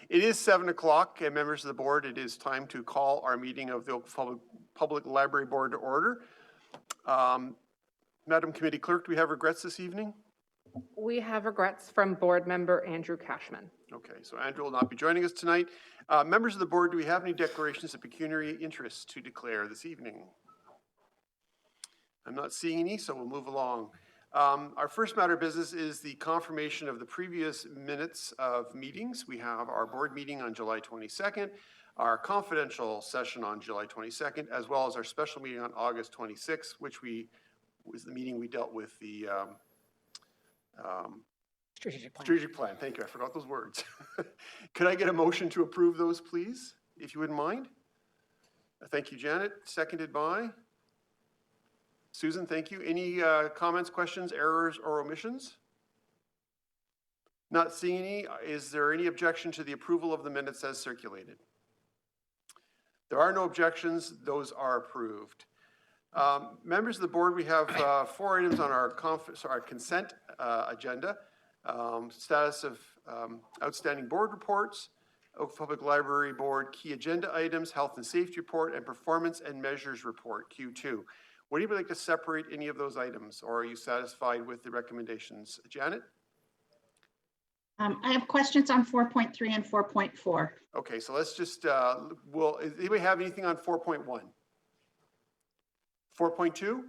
It is 7 o'clock, and members of the board, it is time to call our meeting of the Oakville Public Library Board to order. Madam Committee Clerk, do we have regrets this evening? We have regrets from board member Andrew Cashman. Okay, so Andrew will not be joining us tonight. Members of the board, do we have any declarations of pecuniary interest to declare this evening? I'm not seeing any, so we'll move along. Our first matter of business is the confirmation of the previous minutes of meetings. We have our board meeting on July 22nd, our confidential session on July 22nd, as well as our special meeting on August 26th, which was the meeting we dealt with the strategic plan. Thank you. I forgot those words. Could I get a motion to approve those, please, if you wouldn't mind? Thank you, Janet. Seconded by Susan. Thank you. Any comments, questions, errors, or omissions? Not seeing any. Is there any objection to the approval of the minutes as circulated? There are no objections. Those are approved. Members of the board, we have 4 items on our consent agenda. Status of outstanding board reports, Oakville Public Library Board key agenda items, health and safety report, and performance and measures report, Q2. Would anybody like to separate any of those items, or are you satisfied with the recommendations? Janet? I have questions on 4.3 and 4.4. Okay, so let's just, does anybody have anything on 4.1? 4.2?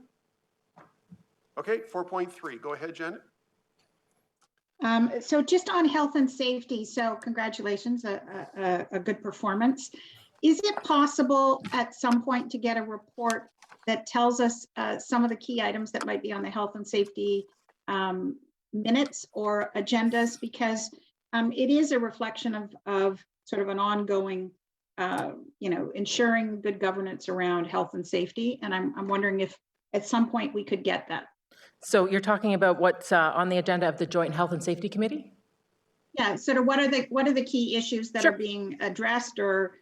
Okay, 4.3. Go ahead, Janet. So just on health and safety, so congratulations, a good performance. Is it possible at some point to get a report that tells us some of the key items that might be on the health and safety minutes or agendas? Because it is a reflection of sort of an ongoing, ensuring good governance around health and safety. And I'm wondering if at some point we could get that. So you're talking about what's on the agenda of the Joint Health and Safety Committee? Yeah, sort of what are the key issues that Sure. are being addressed or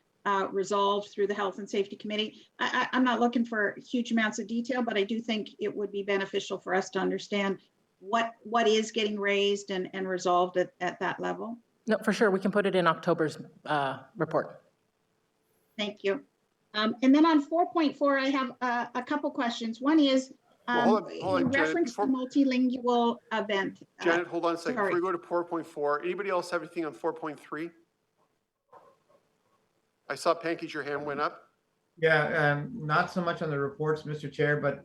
resolved through the Health and Safety Committee? I'm not looking for huge amounts of detail, but I do think it would be beneficial for us to understand what is getting raised and resolved at that level. No, for sure. We can put it in October's report. Thank you. And then on 4.4, I have a couple questions. One is, hold on, you referenced the multilingual event. Janet, hold on a second. Sorry. Before we go to 4.4, anybody else have anything on 4.3? I saw Pankage, your hand went up. Yeah, not so much on the reports, Mr. Chair, but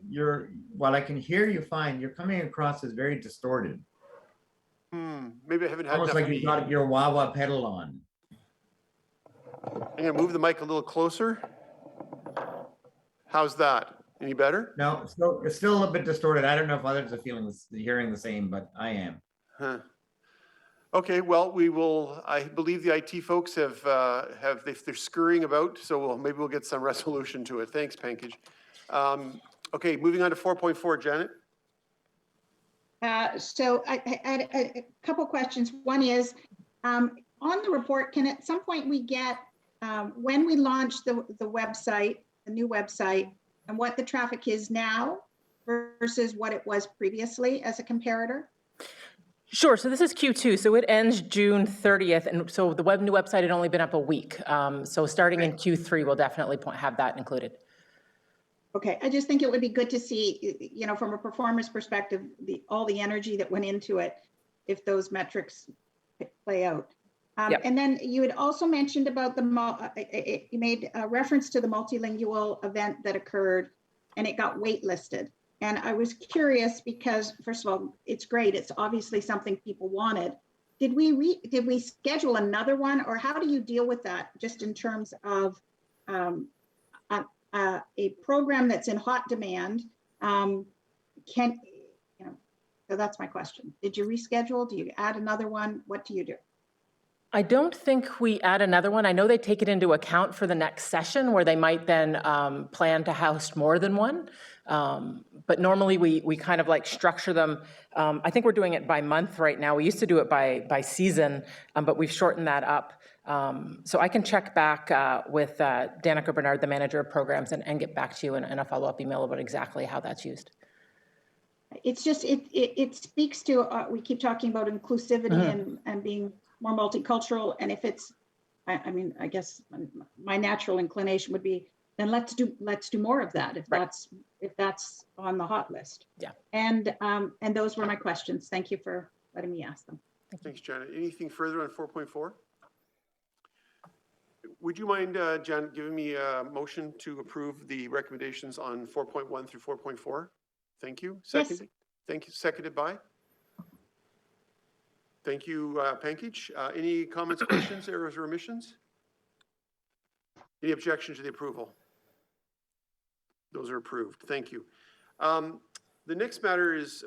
while I can hear you fine, you're coming across as very distorted. Maybe I haven't had almost enough. Like you've got your wah-wah pedal on. I'm gonna move the mic a little closer. How's that? Any better? No, it's still a little bit distorted. I don't know if others are hearing the same, but I am. Huh. Okay, well, we will. I believe the IT folks they're scurrying about, so maybe we'll get some resolution to it. Thanks, Pankage. Okay, moving on to 4.4, Janet. So I had a couple questions. One is, on the report, can at some point we get, when we launch the website, the new website, and what the traffic is now versus what it was previously as a comparator? Sure. So this is Q2. So it ends June 30th. And so the new website had only been up a week. So starting in Q3, we'll definitely have that included. Okay. I just think it would be good to see, from a performance perspective, all the energy that went into it, if those metrics play out. Yep. And then you had also mentioned about you made a reference to the multilingual event that occurred and it got waitlisted. And I was curious because, first of all, it's great. It's obviously something people wanted. Did we schedule another one, or how do you deal with that just in terms of a program that's in hot demand? So that's my question. Did you reschedule? Do you add another one? What do you do? I don't think we add another one. I know they take it into account for the next session where they might then plan to host more than one. But normally we kind of like structure them. I think we're doing it by month right now. We used to do it by season, but we've shortened that up. So I can check back with Danica Bernard, the manager of programs, and get back to you in a follow-up email about exactly how that's used. It's just, it speaks to, we keep talking about inclusivity and being more multicultural, and if it's, I mean, I guess my natural inclination would be, then let's do more of that if Right. that's on the hot list. Yeah. And those were my questions. Thank you for letting me ask them. Thanks, Janet. Anything further on 4.4? Would you mind, Janet, giving me a motion to approve the recommendations on 4.1 through 4.4? Thank you. Seconded. Thank you. Seconded by? Thank you, Pankaj. Any comments, questions, errors, or omissions? Any objection to the approval? Those are approved. Thank you. The next matter is,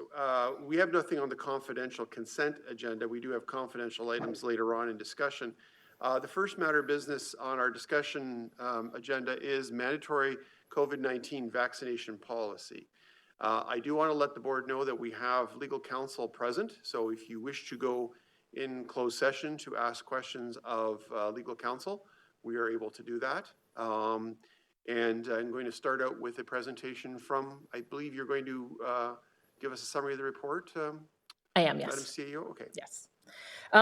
we have nothing on the confidential consent agenda. We do have confidential items later on in discussion. The first matter of business on our discussion agenda is mandatory COVID-19 vaccination policy. I do want to let the board know that we have legal counsel present. So if you wish to go in closed session to ask questions of legal counsel, we are able to do that. And I'm going to start out with a presentation from, I believe you're going to give us a summary of the report. I am, yes. Madam CEO, okay. Yes.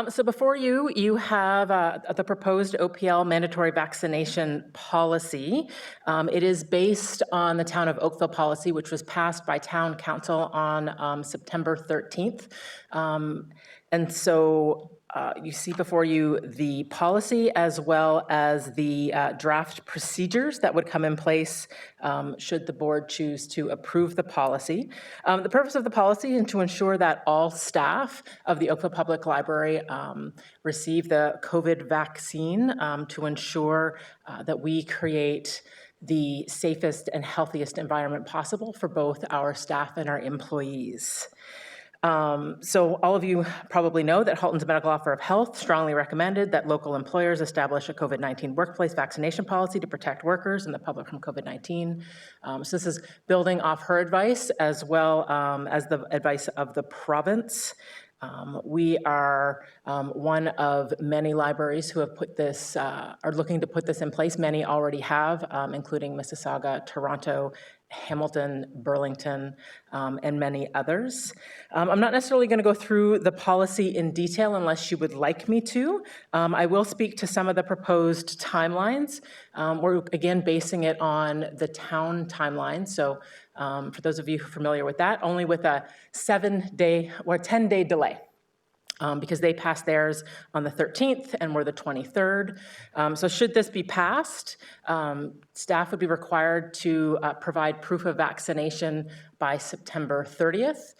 So before you have the proposed OPL mandatory vaccination policy. It is based on the Town of Oakville policy, which was passed by Town Council on September 13th. And so you see before you the policy as well as the draft procedures that would come in place should the board choose to approve the policy. The purpose of the policy is to ensure that all staff of the Oakville Public Library receive the COVID vaccine to ensure that we create the safest and healthiest environment possible for both our staff and our employees. So all of you probably know that Halton's Medical Offer of Health strongly recommended that local employers establish a COVID-19 workplace vaccination policy to protect workers and the public from COVID-19. So this is building off her advice as well as the advice of the province. We are one of many libraries who have put this, are looking to put this in place. Many already have, including Mississauga, Toronto, Hamilton, Burlington, and many others. I'm not necessarily going to go through the policy in detail unless you would like me to. I will speak to some of the proposed timelines. We're again basing it on the town timeline. So for those of you who are familiar with that, only with a 7-day or 10-day delay. Because they passed theirs on the 13th and we're the 23rd. So should this be passed, staff would be required to provide proof of vaccination by September 30th,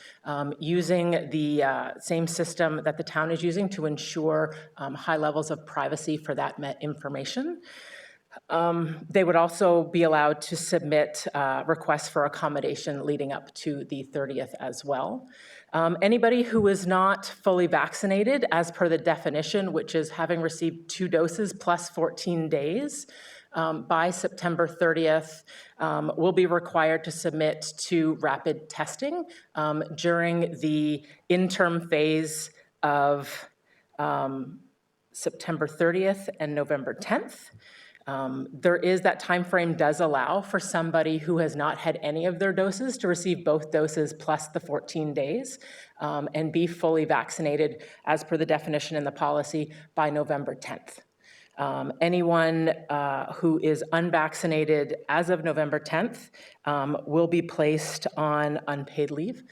using the same system that the town is using to ensure high levels of privacy for that information. They would also be allowed to submit requests for accommodation leading up to the 30th as well. Anybody who is not fully vaccinated, as per the definition, which is having received 2 doses plus 14 days, by September 30th, will be required to submit to rapid testing during the interim phase of September 30th and November 10th. There is that time frame does allow for somebody who has not had any of their doses to receive both doses plus the 14 days and be fully vaccinated as per the definition in the policy by November 10th. Anyone who is unvaccinated as of November 10th will be placed on unpaid leave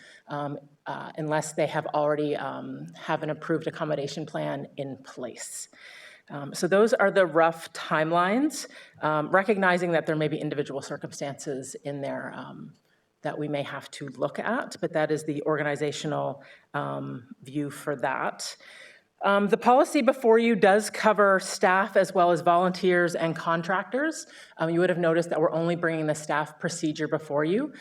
unless they have already have an approved accommodation plan in place. So those are the rough timelines, recognizing that there may be individual circumstances in there that we may have to look at, but that is the organizational view for that. The policy before you does cover staff as well as volunteers and contractors. You would have noticed that we're only bringing the staff procedure before you.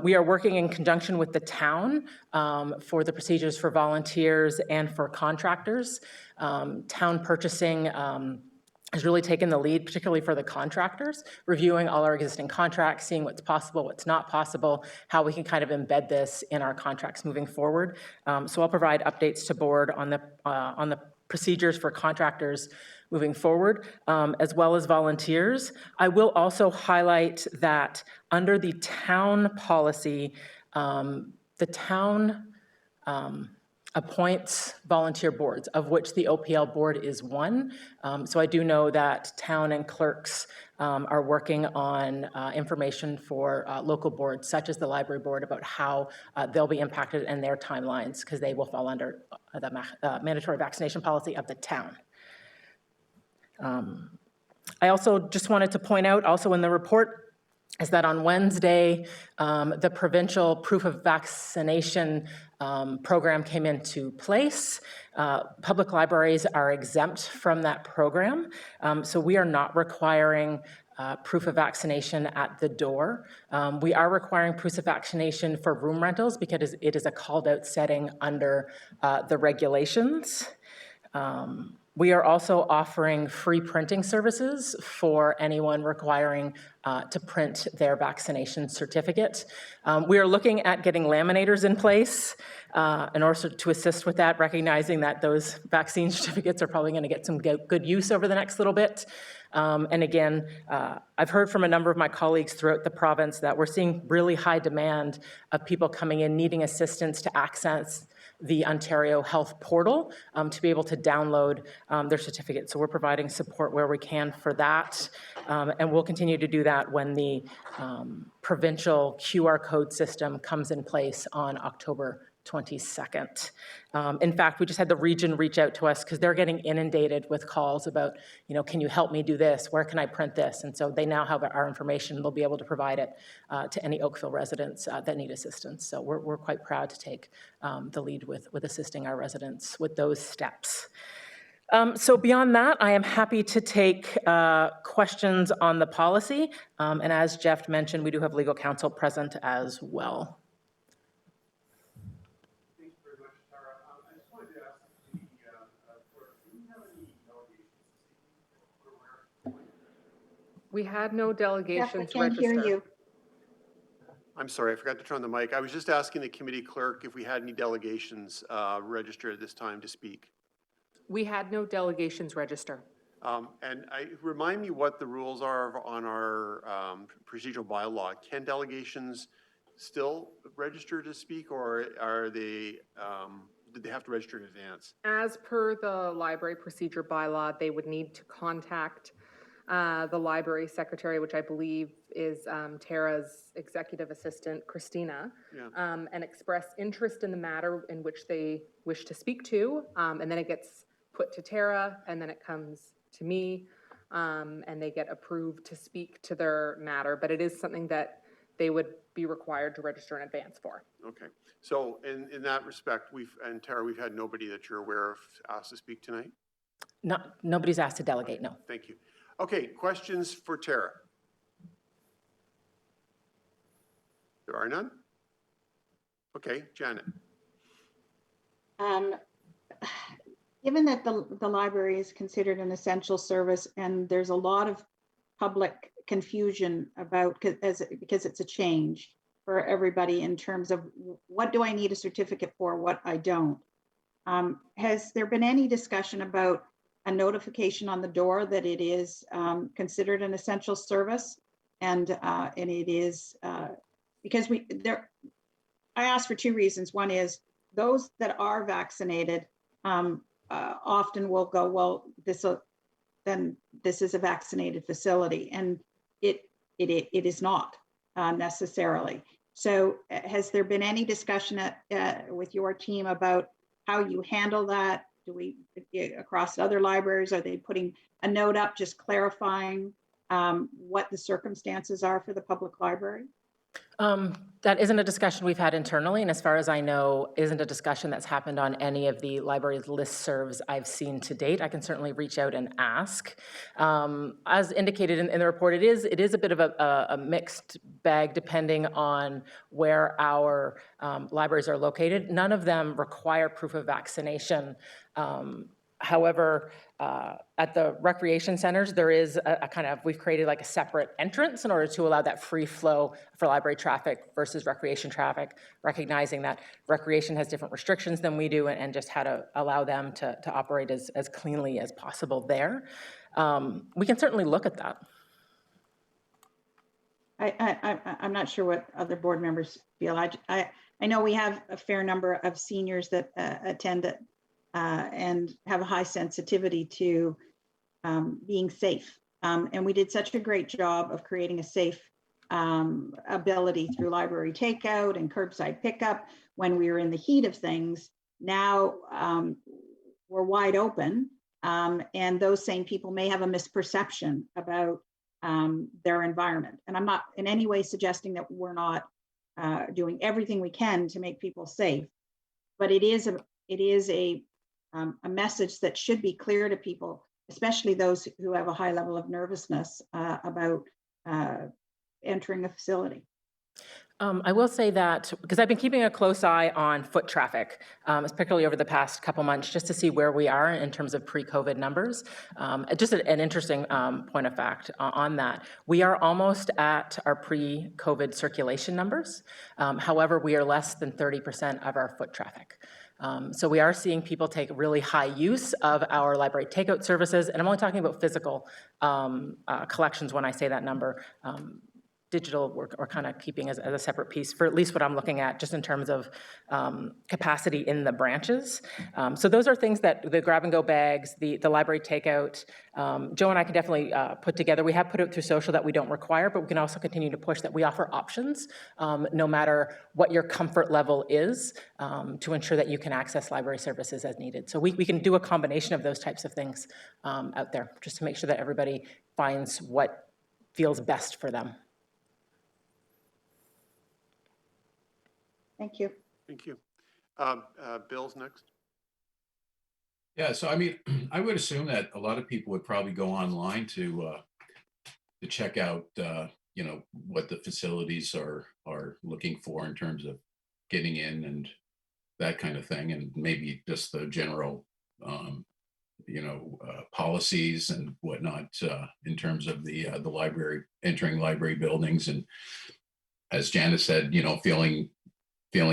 We are working in conjunction with the town for the procedures for volunteers and for contractors. Town purchasing has really taken the lead, particularly for the contractors, reviewing all our existing contracts, seeing what's possible, what's not possible, how we can kind of embed this in our contracts moving forward. So I'll provide updates to board on the procedures for contractors moving forward, as well as volunteers. I will also highlight that under the town policy, the town appoints volunteer boards, of which the OPL board is one. So I do know that town and clerks are working on information for local boards, such as the library board, about how they'll be impacted and their timelines, because they will fall under the mandatory vaccination policy of the town. I also just wanted to point out, also in the report, is that on Wednesday, the provincial proof of vaccination program came into place. Public libraries are exempt from that program, so we are not requiring proof of vaccination at the door. We are requiring proof of vaccination for room rentals because it is a called out setting under the regulations. We are also offering free printing services for anyone requiring to print their vaccination certificate. We are looking at getting laminators in place in order to assist with that, recognizing that those vaccine certificates are probably going to get some good use over the next little bit. And again, I've heard from a number of my colleagues throughout the province that we're seeing really high demand of people coming in needing assistance to access the Ontario Health Portal to be able to download their certificate. So we're providing support where we can for that. And we'll continue to do that when the provincial QR code system comes in place on October 22nd. In fact, we just had the region reach out to us because they're getting inundated with calls about, can you help me do this? Where can I print this? And so they now have our information. They'll be able to provide it to any Oakville residents that need assistance. So we're quite proud to take the lead with assisting our residents with those steps. So beyond that, I am happy to take questions on the policy. And as Jeff mentioned, we do have legal counsel present as well. We had no Jeff, we delegations can't hear registered. you. I'm sorry, I forgot to turn the mic. I was just asking the committee clerk if we had any delegations registered at this time to speak. We had no delegations register. And remind me what the rules are on our procedural bylaw. Can delegations still register to speak, or are they, did they have to register in advance? As per the library procedure bylaw, they would need to contact the library secretary, which I believe is Tara's executive assistant, Christina, Yeah. and express interest in the matter in which they wish to speak to. And then it gets put to Tara, and then it comes to me, and they get approved to speak to their matter. But it is something that they would be required to register in advance for. Okay. So in that respect, and Tara, we've had nobody that you're aware of asked to speak tonight? Nobody's asked to delegate, no. Thank you. Okay, questions for Tara? There are none? Okay, Janet. Given that the library is considered an essential service and there's a lot of public confusion about, because it's a change for everybody in terms of what do I need a certificate for, what I don't. Has there been any discussion about a notification on the door that it is considered an essential service, and it is because I asked for two reasons. One is those that are vaccinated often will go, well, this is a vaccinated facility, and it is not necessarily. So has there been any discussion with your team about how you handle that? Do we, across other libraries, are they putting a note up just clarifying what the circumstances are for the public library? That isn't a discussion we've had internally, and as far as I know, isn't a discussion that's happened on any of the library's listservs I've seen to date. I can certainly reach out and ask. As indicated in the report, it is a bit of a mixed bag depending on where our libraries are located. None of them require proof of vaccination. However, at the recreation centers, there is we've created like a separate entrance in order to allow that free flow for library traffic versus recreation traffic, recognizing that recreation has different restrictions than we do, and just how to allow them to operate as cleanly as possible there. We can certainly look at that. I'm not sure what other board members feel. I know we have a fair number of seniors that attend it and have a high sensitivity to being safe. And we did such a great job of creating a safe ability through library takeout and curbside pickup when we were in the heat of things. Now we're wide open, and those same people may have a misperception about their environment. And I'm not in any way suggesting that we're not doing everything we can to make people safe, but it is a message that should be clear to people, especially those who have a high level of nervousness about entering a facility. I will say that, because I've been keeping a close eye on foot traffic, particularly over the past couple months, just to see where we are in terms of pre-COVID numbers. Just an interesting point of fact on that. We are almost at our pre-COVID circulation numbers. However, we are less than 30% of our foot traffic. So we are seeing people take really high use of our library takeout services, and I'm only talking about physical collections when I say that number. Digital we're kind of keeping as a separate piece for at least what I'm looking at, just in terms of capacity in the branches. So those are things that the grab-and-go bags, the library takeout, Joe and I can definitely put together. We have put it through social that we don't require, but we can also continue to push that we offer options, no matter what your comfort level is, to ensure that you can access library services as needed. So we can do a combination of those types of things out there, just to make sure that everybody finds what feels best for them. Thank you. Thank you. Bill's next. Yeah, so I mean, I would assume that a lot of people would probably go online to check out, you know, what the facilities are looking for in terms of getting in and that kind of thing, and maybe just the general, you know, policies and whatnot in terms of the library, entering library buildings, and as Janice said, you know, feeling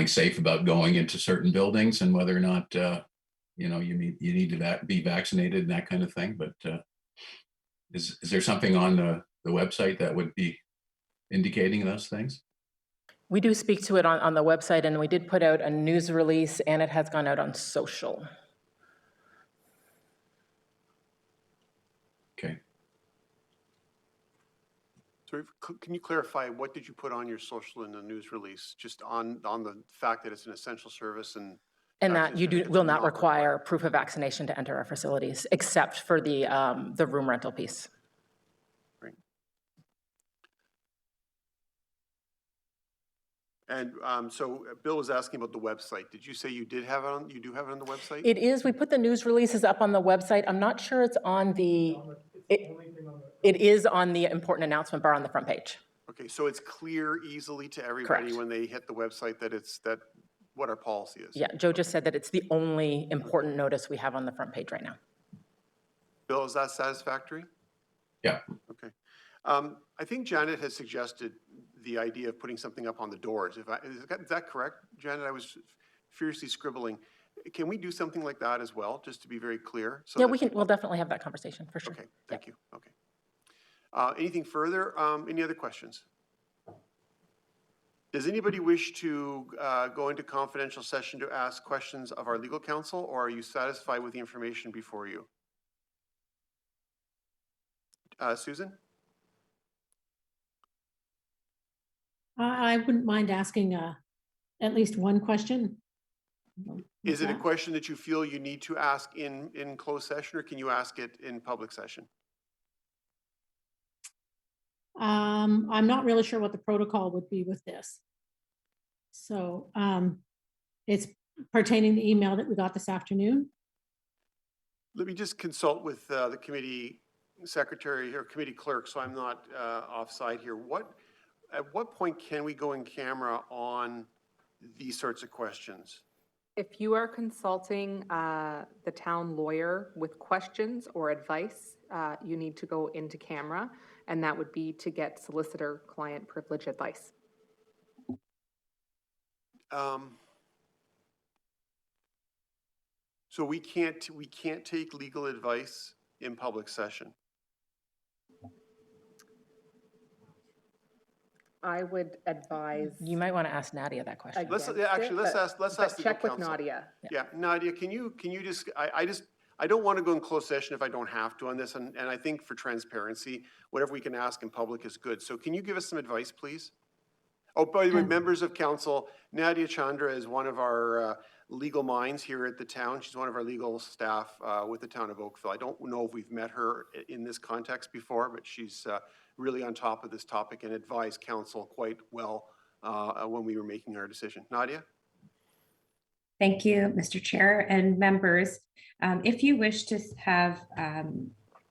safe about going into certain buildings and whether or not, you know, you need to be vaccinated and that kind of thing. But is there something on the website that would be indicating those things? We do speak to it on the website, and we did put out a news release, and it has gone out on social. Okay. So can you clarify, what did you put on your social in the news release? Just on the fact that it's an essential service and that you will not require proof of vaccination to enter our facilities, except for the room rental piece. Right. And so Bill was asking about the website. Did you say you did have it on? You do have it on the website? It is. We put the news releases up on the website. I'm not sure it's on the. It is on the important announcement bar on the front page. Okay, so it's clear easily to everybody. Correct. When they hit the website that what our policy is. Yeah, Joe just said that it's the only important notice we have on the front page right now. Bill, is that satisfactory? Yeah. Okay. I think Janet has suggested the idea of putting something up on the doors. Is that correct, Janet? I was furiously scribbling. Can we do something like that as well, just to be very clear? So yeah, we'll definitely have that conversation for sure. Okay, thank you. Okay. Anything further? Any other questions? Does anybody wish to go into confidential session to ask questions of our legal counsel, or are you satisfied with the information before you? Susan? I wouldn't mind asking at least one question. Is it a question that you feel you need to ask in closed session, or can you ask it in public session? I'm not really sure what the protocol would be with this. So it's pertaining to the email that we got this afternoon. Let me just consult with the committee secretary or committee clerk, so I'm not offside here. At what point can we go in camera on these sorts of questions? If you are consulting the town lawyer with questions or advice, you need to go into camera, and that would be to get solicitor-client privilege advice. So we can't take legal advice in public session. I would advise. You might want to ask Nadia that question. Let's, against actually, it, let's but- ask, let's but ask the check with council. Nadia. Yeah, Nadia, can you just, I don't want to go in closed session if I don't have to on this, and I think for transparency, whatever we can ask in public is good. So can you give us some advice, please? Oh, by the way, members of council, Nadia Chandra is one of our legal minds here at the town. She's one of our legal staff with the town of Oakville. I don't know if we've met her in this context before, but she's really on top of this topic and advised council quite well when we were making our decision. Nadia? Thank you, Mr. Chair and members. If you wish to have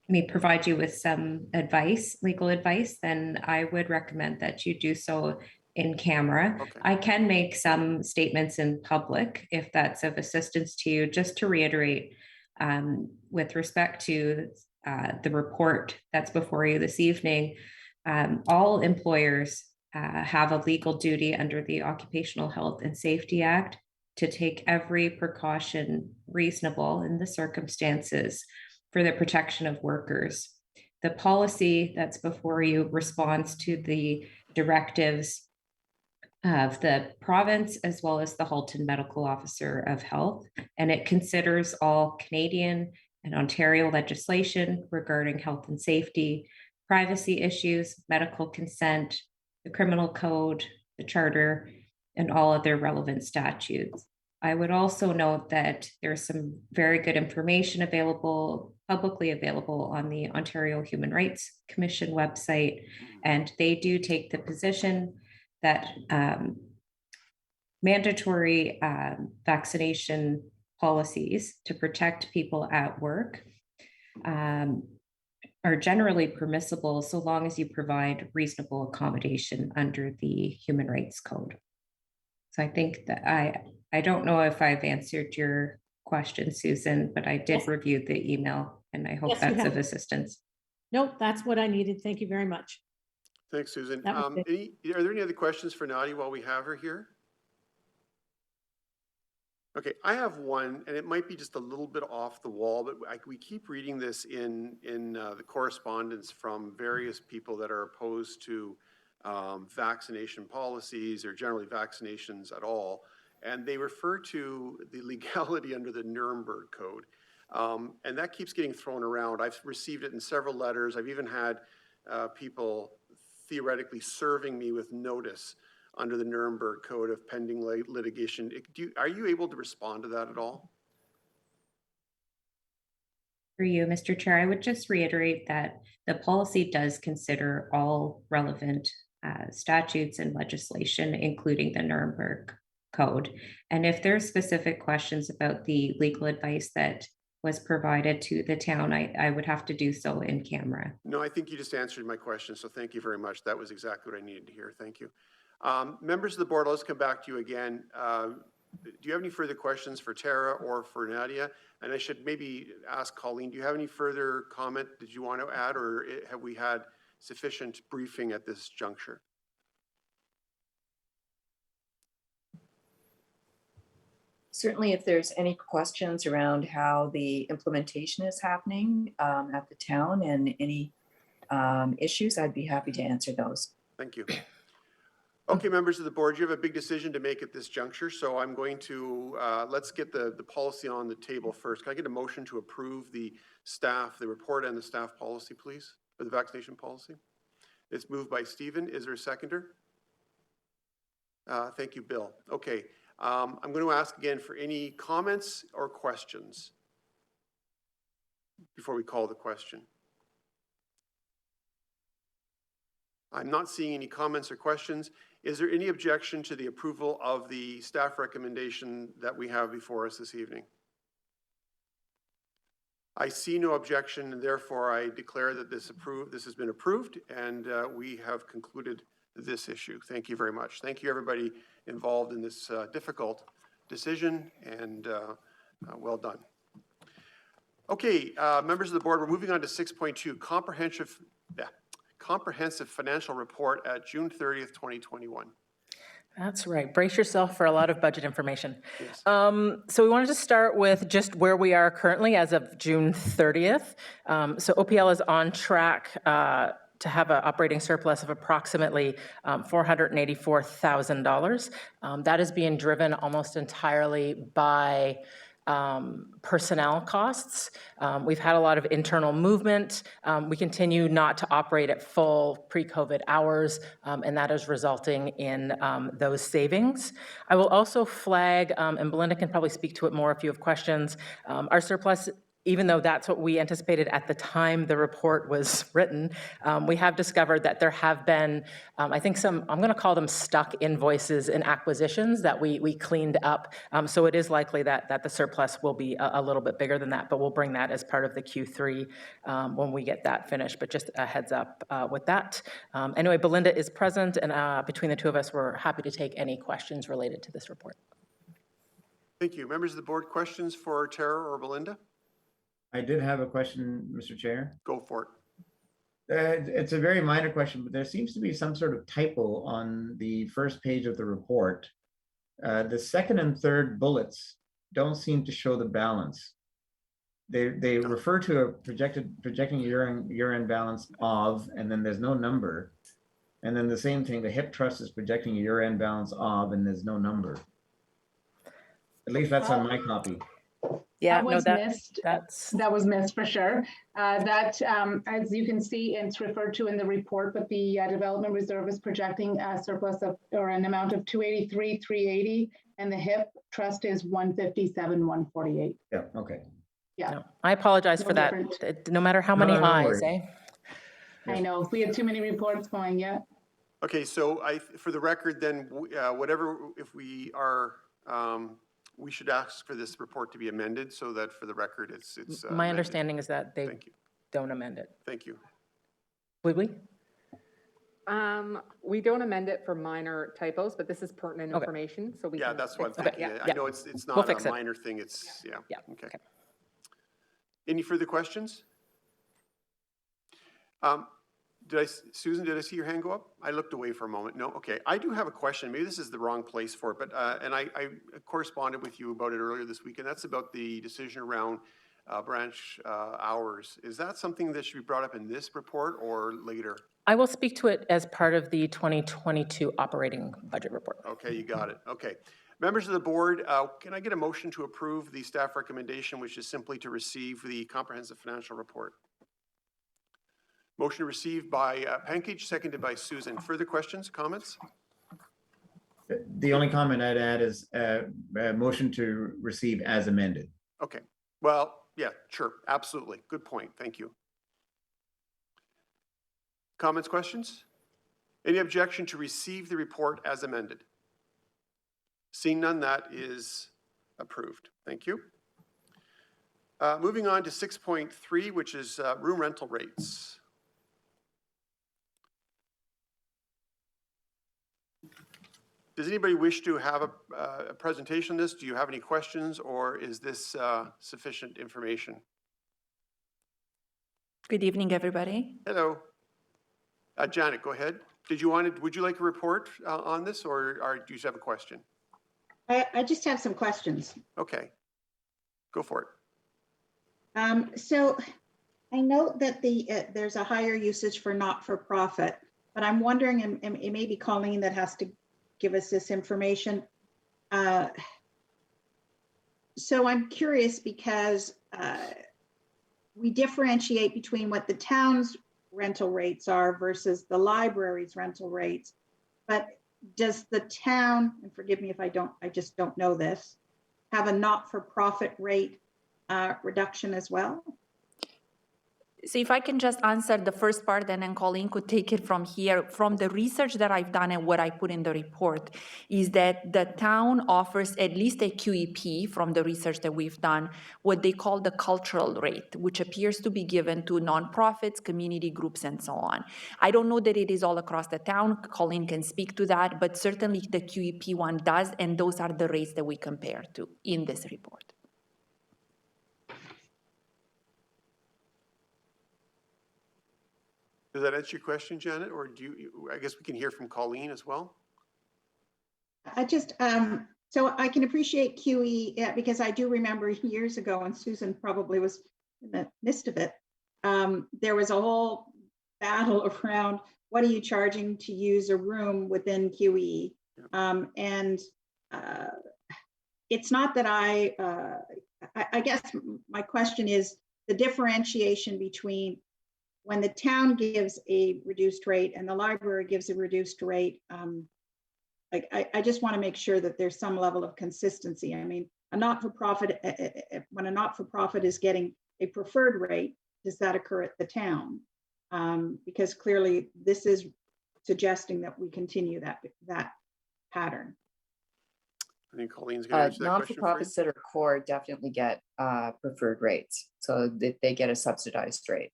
me provide you with some advice, legal advice, then I would recommend that you do so in camera. Okay. I can make some statements in public if that's of assistance to you. Just to reiterate, with respect to the report that's before you this evening, all employers have a legal duty under the Occupational Health and Safety Act to take every precaution reasonable in the circumstances for the protection of workers. The policy that's before you responds to the directives of the province as well as the Halton Medical Officer of Health, and it considers all Canadian and Ontario legislation regarding health and safety, privacy issues, medical consent, the criminal code, the charter, and all other relevant statutes. I would also note that there's some very good information available, publicly available on the Ontario Human Rights Commission website, and they do take the position that mandatory vaccination policies to protect people at work are generally permissible so long as you provide reasonable accommodation under the Human Rights Code. So I think that I don't know if I've answered your question, Susan, but I did review the email and I hope Yes, you that's have. of assistance. Nope, that's what I needed. Thank you very much. Thanks, Susan. That was Are there any other questions for Nadia while we have her here? Okay, I have one, and it might be just a little bit off the wall, but we keep reading this in the correspondence from various people that are opposed to vaccination policies or generally vaccinations at all. And they refer to the legality under the Nuremberg Code. And that keeps getting thrown around. I've received it in several letters. I've even had people theoretically serving me with notice under the Nuremberg Code of pending litigation. Are you able to respond to that at all? For you, Mr. Chair, I would just reiterate that the policy does consider all relevant statutes and legislation, including the Nuremberg Code. And if there's specific questions about the legal advice that was provided to the town, I would have to do so in camera. No, I think you just answered my question, so thank you very much. That was exactly what I needed to hear. Thank you. Members of the board, let's come back to you again. Do you have any further questions for Tara or for Nadia? And I should maybe ask Colleen, do you have any further comment that you want to add, or have we had sufficient briefing at this juncture? Certainly, if there's any questions around how the implementation is happening at the town and any issues, I'd be happy to answer those. Thank you. Okay, members of the board, you have a big decision to make at this juncture, so I'm going to, let's get the policy on the table first. Can I get a motion to approve the report and the staff policy, please, for the vaccination policy? It's moved by Stephen. Is there a seconder? Thank you, Bill. Okay, I'm going to ask again for any comments or questions before we call the question. I'm not seeing any comments or questions. Is there any objection to the approval of the staff recommendation that we have before us this evening? I see no objection, and therefore I declare that this has been approved, and we have concluded this issue. Thank you very much. Thank you, everybody involved in this difficult decision, and well done. Okay, members of the board, we're moving on to 6.2, comprehensive financial report at June 30th, 2021. That's right. Brace yourself for a lot of budget information. Yes. So we wanted to start with just where we are currently as of June 30th. So OPL is on track to have an operating surplus of approximately $484,000. That is being driven almost entirely by personnel costs. We've had a lot of internal movement. We continue not to operate at full pre-COVID hours, and that is resulting in those savings. I will also flag, and Belinda can probably speak to it more if you have questions, our surplus, even though that's what we anticipated at the time the report was written, we have discovered that there have been, I think some, I'm going to call them stuck invoices and acquisitions that we cleaned up. So it is likely that the surplus will be a little bit bigger than that, but we'll bring that as part of the Q3 when we get that finished. But just a heads up with that. Anyway, Belinda is present, and between the two of us, we're happy to take any questions related to this report. Thank you. Members of the board, questions for Tara or Belinda? I did have a question, Mr. Chair. Go for it. It's a very minor question, but there seems to be some sort of typo on the first page of the report. The second and third bullets don't seem to show the balance. They refer to a projecting year-end balance of, and then there's no number. And then the same thing, the HIP trust is projecting a year-end balance of, and there's no number. At least that's on my copy. Yeah, that was missed. That's That was missed for sure. That, as you can see, it's referred to in the report, but the development reserve is projecting a surplus of, or an amount of 283,380, and the HIP trust is 157,148. Yeah, okay. Yeah. no, I apologize for that. No matter how many No eyes, worries. I know, we had too many reports going, yeah. Okay, so for the record, then, whatever, if we are, we should ask for this report to be amended so that for the record, it's My amended. understanding is that they Thank you. don't amend it. Thank you. Would we? We don't amend it for minor typos, but this is pertinent Okay. information, so we Yeah, can that's what I'm fix it. thinking. Yeah. I know it's We'll not fix a it. minor thing, it's, yeah. Yeah, Okay. okay. Any further questions? Susan, did I see your hand go up? I looked away for a moment. No? Okay. I do have a question. Maybe this is the wrong place for it, but, and I corresponded with you about it earlier this week, and that's about the decision around branch hours. Is that something that should be brought up in this report or later? I will speak to it as part of the 2022 operating budget report. Okay, you got it. Okay. Members of the board, can I get a motion to approve the staff recommendation, which is simply to receive the comprehensive financial report? Motion received by Pankage, seconded by Susan. Further questions, comments? The only comment I'd add is motion to receive as amended. Okay. Well, yeah, sure. Absolutely. Good point. Thank you. Comments, questions? Any objection to receive the report as amended? Seeing none, that is approved. Thank you. Moving on to 6.3, which is room rental rates. Does anybody wish to have a presentation on this? Do you have any questions, or is this sufficient information? Good evening, everybody. Hello. Janet, go ahead. Would you like a report on this, or do you have a question? I just have some questions. Okay. Go for it. So I note that there's a higher usage for not-for-profit, but I'm wondering, and it may be Colleen that has to give us this information. So I'm curious because we differentiate between what the town's rental rates are versus the library's rental rates. But does the town, and forgive me if I just don't know this, have a not-for-profit rate reduction as well? So if I can just answer the first part, and then Colleen could take it from here. From the research that I've done and what I put in the report is that the town offers at least a QEP from the research that we've done, what they call the cultural rate, which appears to be given to nonprofits, community groups, and so on. I don't know that it is all across the town. Colleen can speak to that, but certainly the QEP one does, and those are the rates that we compare to in this report. Does that answer your question, Janet, or I guess we can hear from Colleen as well? I just, so I can appreciate QE because I do remember years ago, and Susan probably was in the midst of it, there was a whole battle around what are you charging to use a room within QE? It's not that I guess my question is the differentiation between when the town gives a reduced rate and the library gives a reduced rate. I just want to make sure that there's some level of consistency. I mean, a not-for-profit, when a not-for-profit is getting a preferred rate, does that occur at the town? Because clearly this is suggesting that we continue that pattern. I think Colleen's going to answer that question for you. Non-for-profits that are core definitely get preferred rates, so that they get a subsidized rate.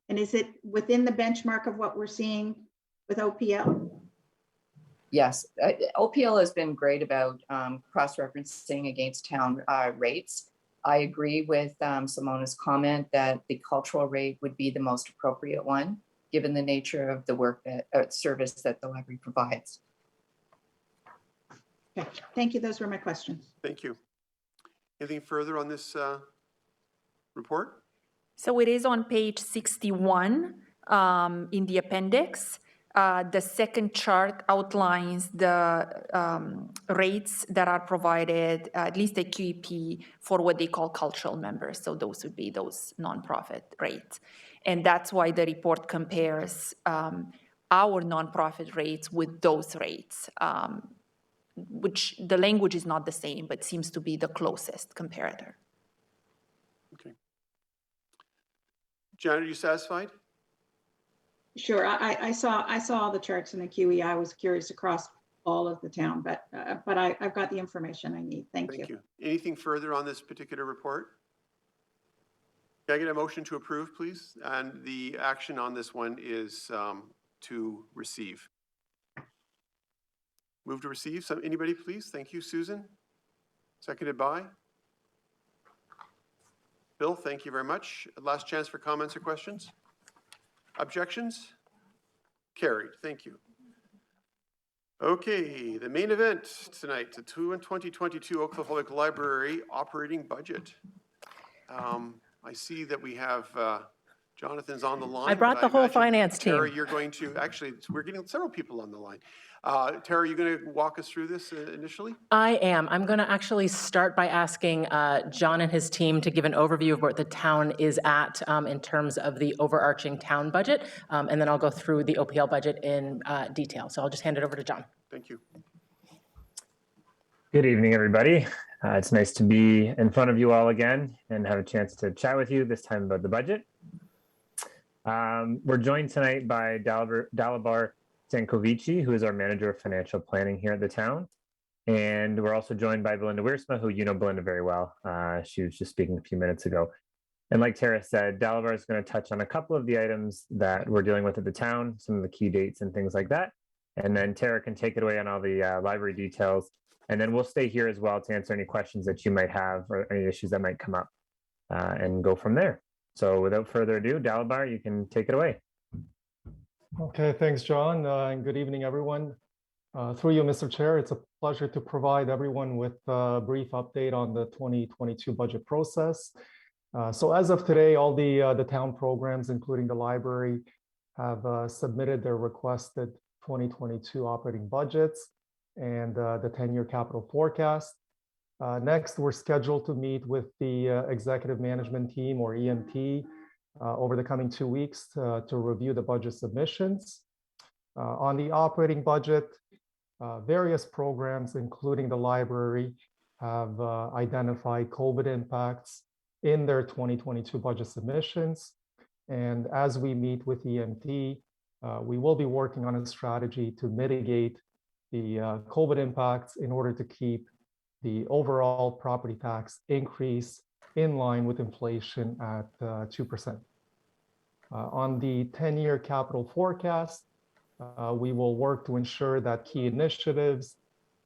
And is it within the benchmark of what we're seeing with OPL? Yes, OPL has been great about cross-referencing against town rates. I agree with Simona's comment that the cultural rate would be the most appropriate one, given the nature of the work that service that the library provides. Okay, thank you. Those were my questions. Thank you. Anything further on this report? So it is on page 61 in the appendix. The second chart outlines the rates that are provided, at least at QEP, for what they call cultural members. So those would be those nonprofit rates. And that's why the report compares our nonprofit rates with those rates, which the language is not the same, but seems to be the closest comparator. Okay. Janet, are you satisfied? Sure. I saw all the charts in the QE. I was curious across all of the town, but I've got the information I need. Thank you. Anything further on this particular report? Can I get a motion to approve, please? And the action on this one is to receive. Move to receive. So anybody, please? Thank you, Susan. Seconded by Bill. Thank you very much. Last chance for comments or questions. Objections? Carried. Thank you. Okay, the main event tonight, the 2022 Oakville Public Library operating budget. I see that we have Jonathan's on the line. I brought the whole finance team. Tara, you're going to, actually, we're getting several people on the line. Tara, are you going to walk us through this initially? I am. I'm going to actually start by asking John and his team to give an overview of where the town is at in terms of the overarching town budget, and then I'll go through the OPL budget in detail. So I'll just hand it over to John. Thank you. Good evening, everybody. It's nice to be in front of you all again and have a chance to chat with you, this time about the budget. We're joined tonight by Dalabar Zankovici, who is our manager of financial planning here at the town. And we're also joined by Belinda Wiersma, who you know Belinda very well. She was just speaking a few minutes ago. And like Tara said, Dalabar is going to touch on a couple of the items that we're dealing with at the town, some of the key dates and things like that. And then Tara can take it away on all the library details. And then we'll stay here as well to answer any questions that you might have or any issues that might come up and go from there. So without further ado, Dalabar, you can take it away. Okay, thanks, John, and good evening, everyone. Through you, Mr. Chair, it's a pleasure to provide everyone with a brief update on the 2022 budget process. So as of today, all the town programs, including the library, have submitted their requested 2022 operating budgets and the 10-year capital forecast. Next, we're scheduled to meet with the executive management team, or EMT, over the coming 2 weeks to review the budget submissions. On the operating budget, various programs, including the library, have identified COVID impacts in their 2022 budget submissions. And as we meet with EMT, we will be working on a strategy to mitigate the COVID impacts in order to keep the overall property tax increase in line with inflation at 2%. On the 10-year capital forecast, we will work to ensure that key initiatives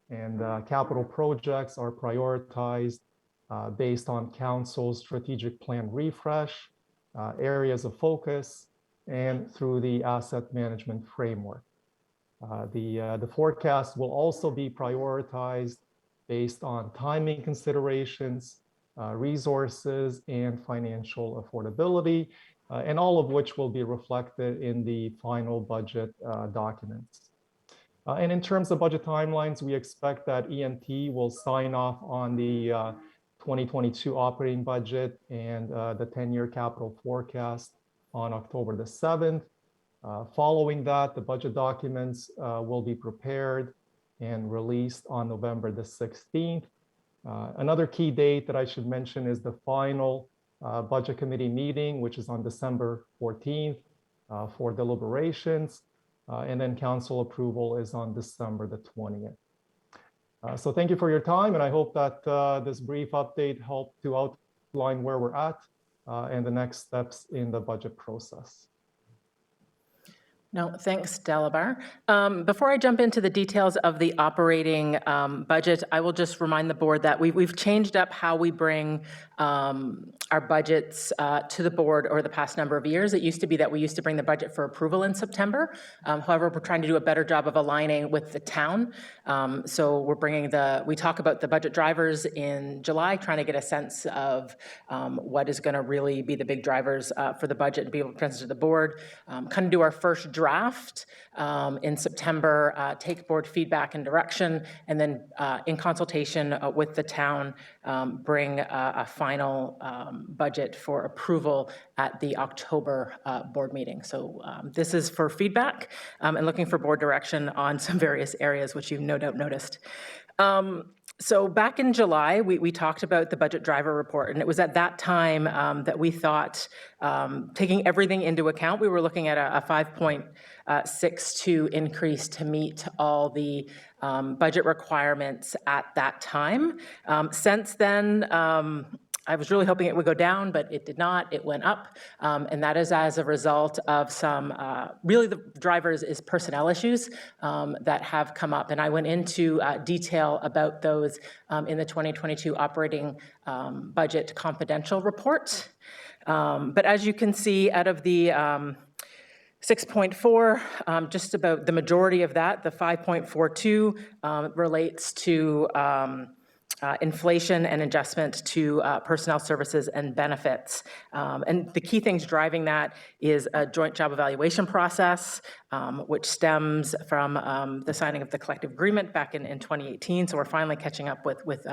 and capital projects are prioritized based on council's strategic plan refresh, areas of focus, and through the asset management framework. The forecast will also be prioritized based on timing considerations, resources, and financial affordability. and all of which will be reflected in the final budget documents. And in terms of budget timelines, we expect that ENT will sign off on the 2022 operating budget and the 10-year capital forecast on October the 7th. Following that, the budget documents will be prepared and released on November the 16th. Another key date that I should mention is the final budget committee meeting, which is on December 14th for deliberations. And then council approval is on December the 20th. So thank you for your time, and I hope that this brief update helped to outline where we're at and the next steps in the budget process. No, thanks, Delabar. Before I jump into the details of the operating budget, I will just remind the board that we've changed up how we bring our budgets to the board over the past number of years. It used to be that we used to bring the budget for approval in September. However, we're trying to do a better job of aligning with the town. So we're bringing we talk about the budget drivers in July, trying to get a sense of what is gonna really be the big drivers for the budget and be able to present to the board. Kind of do our first draft in September, take board feedback and direction, and then in consultation with the town, bring a final budget for approval at the October board meeting. So this is for feedback and looking for board direction on some various areas, which you've no doubt noticed. So back in July, we talked about the budget driver report, and it was at that time that we thought, taking everything into account, we were looking at a 5.62 increase to meet all the budget requirements at that time. Since then, I was really hoping it would go down, but it did not. It went up, and that is as a result of some, really the drivers is personnel issues that have come up, and I went into detail about those in the 2022 operating budget confidential report. But as you can see, out of the 6.4, just about the majority of that, the 5.42 relates to inflation and adjustment to personnel services and benefits. And the key things driving that is a joint job evaluation process, which stems from the signing of the collective agreement back in 2018. So we're finally catching up with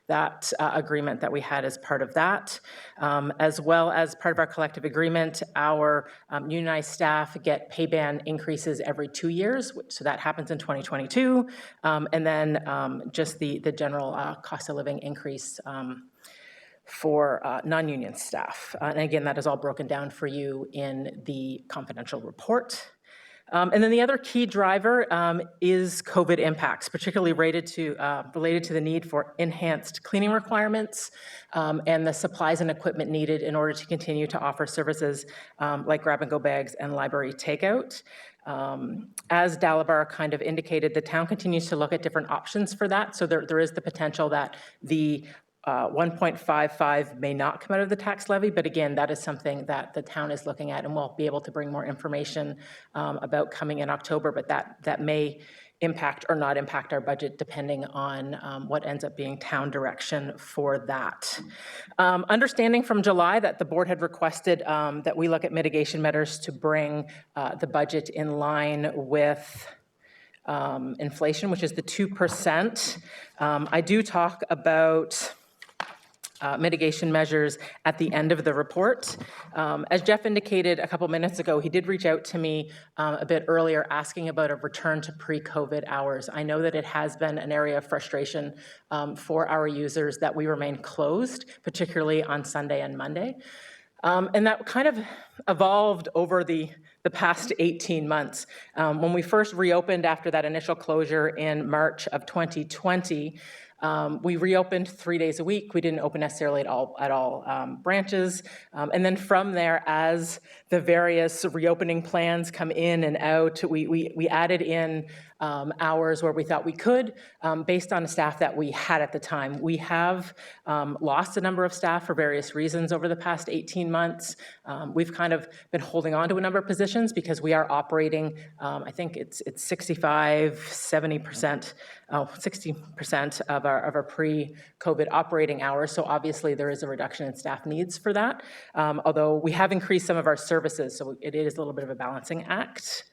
that agreement that we had as part of that. As well as part of our collective agreement, our unionized staff get pay band increases every 2 years. So that happens in 2022. And then just the general cost of living increase for non-union staff. And again, that is all broken down for you in the confidential report. And then the other key driver is COVID impacts, particularly related to the need for enhanced cleaning requirements and the supplies and equipment needed in order to continue to offer services like grab-and-go bags and library takeout. As Dalabar kind of indicated, the town continues to look at different options for that. So there is the potential that the 1.55 may not come out of the tax levy, but again, that is something that the town is looking at, and we'll be able to bring more information about coming in October, but that may impact or not impact our budget depending on what ends up being town direction for that. Understanding from July that the board had requested that we look at mitigation measures to bring the budget in line with inflation, which is the 2%. I do talk about mitigation measures at the end of the report. As Jeff indicated a couple minutes ago, he did reach out to me a bit earlier asking about a return to pre-COVID hours. I know that it has been an area of frustration for our users that we remain closed, particularly on Sunday and Monday. And that kind of evolved over the past 18 months. When we first reopened after that initial closure in March of 2020, we reopened 3 days a week. We didn't open necessarily at all branches. And then from there, as the various reopening plans come in and out, we added in hours where we thought we could, based on the staff that we had at the time. We have lost a number of staff for various reasons over the past 18 months. We've kind of been holding on to a number of positions because we are operating, I think it's 65, 70%, 60% of our pre-COVID operating hours. So obviously there is a reduction in staff needs for that. Although we have increased some of our services, so it is a little bit of a balancing act.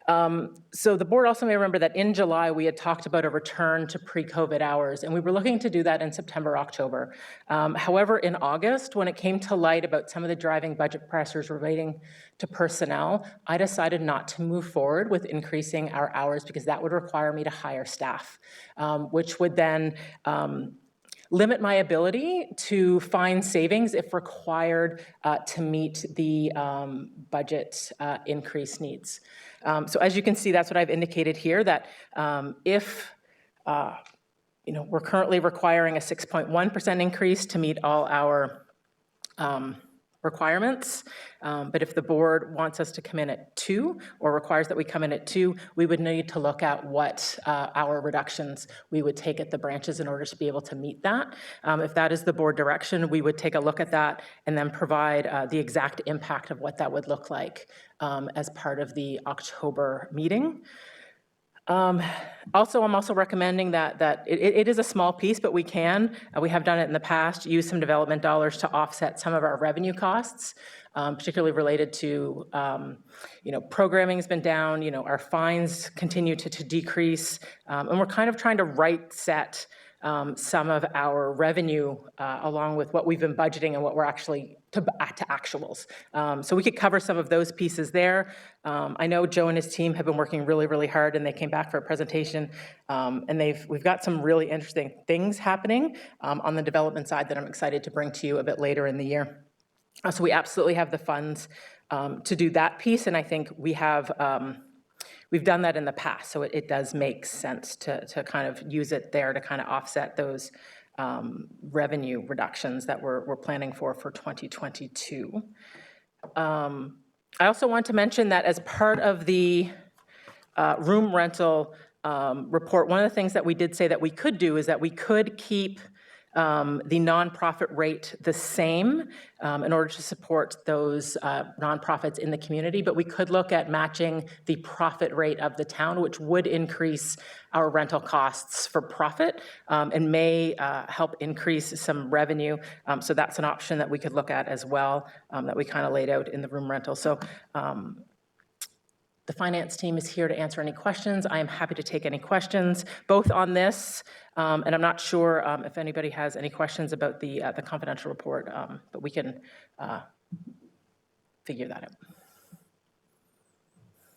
So the board also may remember that in July, we had talked about a return to pre-COVID hours, and we were looking to do that in September, October. However, in August, when it came to light about some of the driving budget pressures relating to personnel, I decided not to move forward with increasing our hours because that would require me to hire staff, which would then limit my ability to find savings if required to meet the budget increase needs. So as you can see, that's what I've indicated here, that if we're currently requiring a 6.1% increase to meet all our requirements, but if the board wants us to come in at 2 or requires that we come in at 2, we would need to look at what our reductions we would take at the branches in order to be able to meet that. If that is the board direction, we would take a look at that and then provide the exact impact of what that would look like as part of the October meeting. I'm also recommending that it is a small piece, but we have done it in the past, use some development dollars to offset some of our revenue costs, particularly related to, programming has been down, our fines continue to decrease, and we're kind of trying to right-set some of our revenue along with what we've been budgeting and what we're actually to actuals. So we could cover some of those pieces there. I know Joe and his team have been working really, really hard, and they came back for a presentation, and we've got some really interesting things happening on the development side that I'm excited to bring to you a bit later in the year. So we absolutely have the funds to do that piece, and I think we've done that in the past, so it does make sense to kind of use it there to kind of offset those revenue reductions that we're planning for 2022. I also want to mention that as part of the room rental report, one of the things that we did say that we could do is that we could keep the nonprofit rate the same in order to support those nonprofits in the community, but we could look at matching the profit rate of the town, which would increase our rental costs for profit and may help increase some revenue. So that's an option that we could look at as well that we kind of laid out in the room rental. So the finance team is here to answer any questions. I am happy to take any questions, both on this, and I'm not sure if anybody has any questions about the confidential report, but we can figure that out.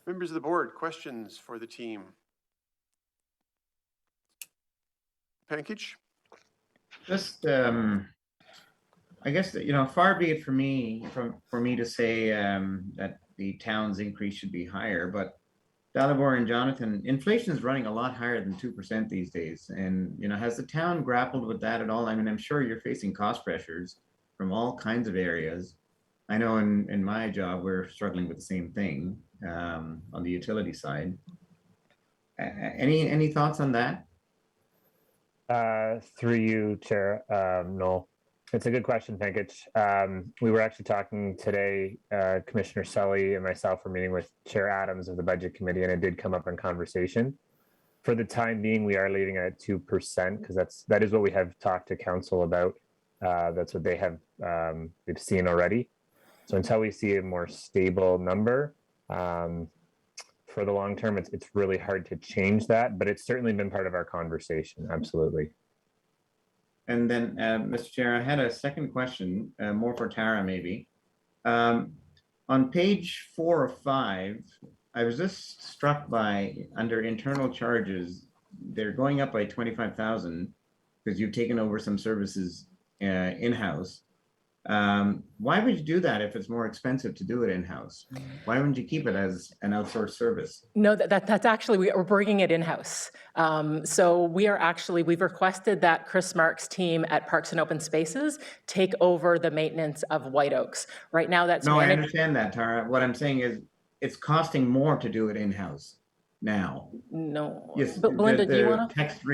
Members of the board, questions for the team? Pankage? Just, I guess, far be it for me to say that the town's increase should be higher, but Dalibor and Jonathan, inflation is running a lot higher than 2% these days. And, has the town grappled with that at all? I mean, I'm sure you're facing cost pressures from all kinds of areas. I know in my job, we're struggling with the same thing on the utility side. Any thoughts on that? Through you, Chair, Noel. It's a good question, Pankaj. We were actually talking today, Commissioner Sully and myself were meeting with Chair Adams of the Budget Committee, and it did come up in conversation. For the time being, we are leaving it at 2% because that is what we have talked to council about. That's what they have they've seen already. So until we see a more stable number for the long term, it's really hard to change that, but it's certainly been part of our conversation. Absolutely. And then, Mr. Chair, I had a second question, more for Tara maybe. On page 4 of 5, I was just struck by under internal charges, they're going up by 25,000 because you've taken over some services in-house. Why would you do that if it's more expensive to do it in-house? Why wouldn't you keep it as an outsourced service? No, that's actually, we're bringing it in-house. So we've requested that Chris Mark's team at Parks and Open Spaces take over the maintenance of White Oaks. Right now that's No, I understand that, Tara. What I'm saying is it's costing more to do it in-house. now. No. Yes, But Belinda, do you the want to? text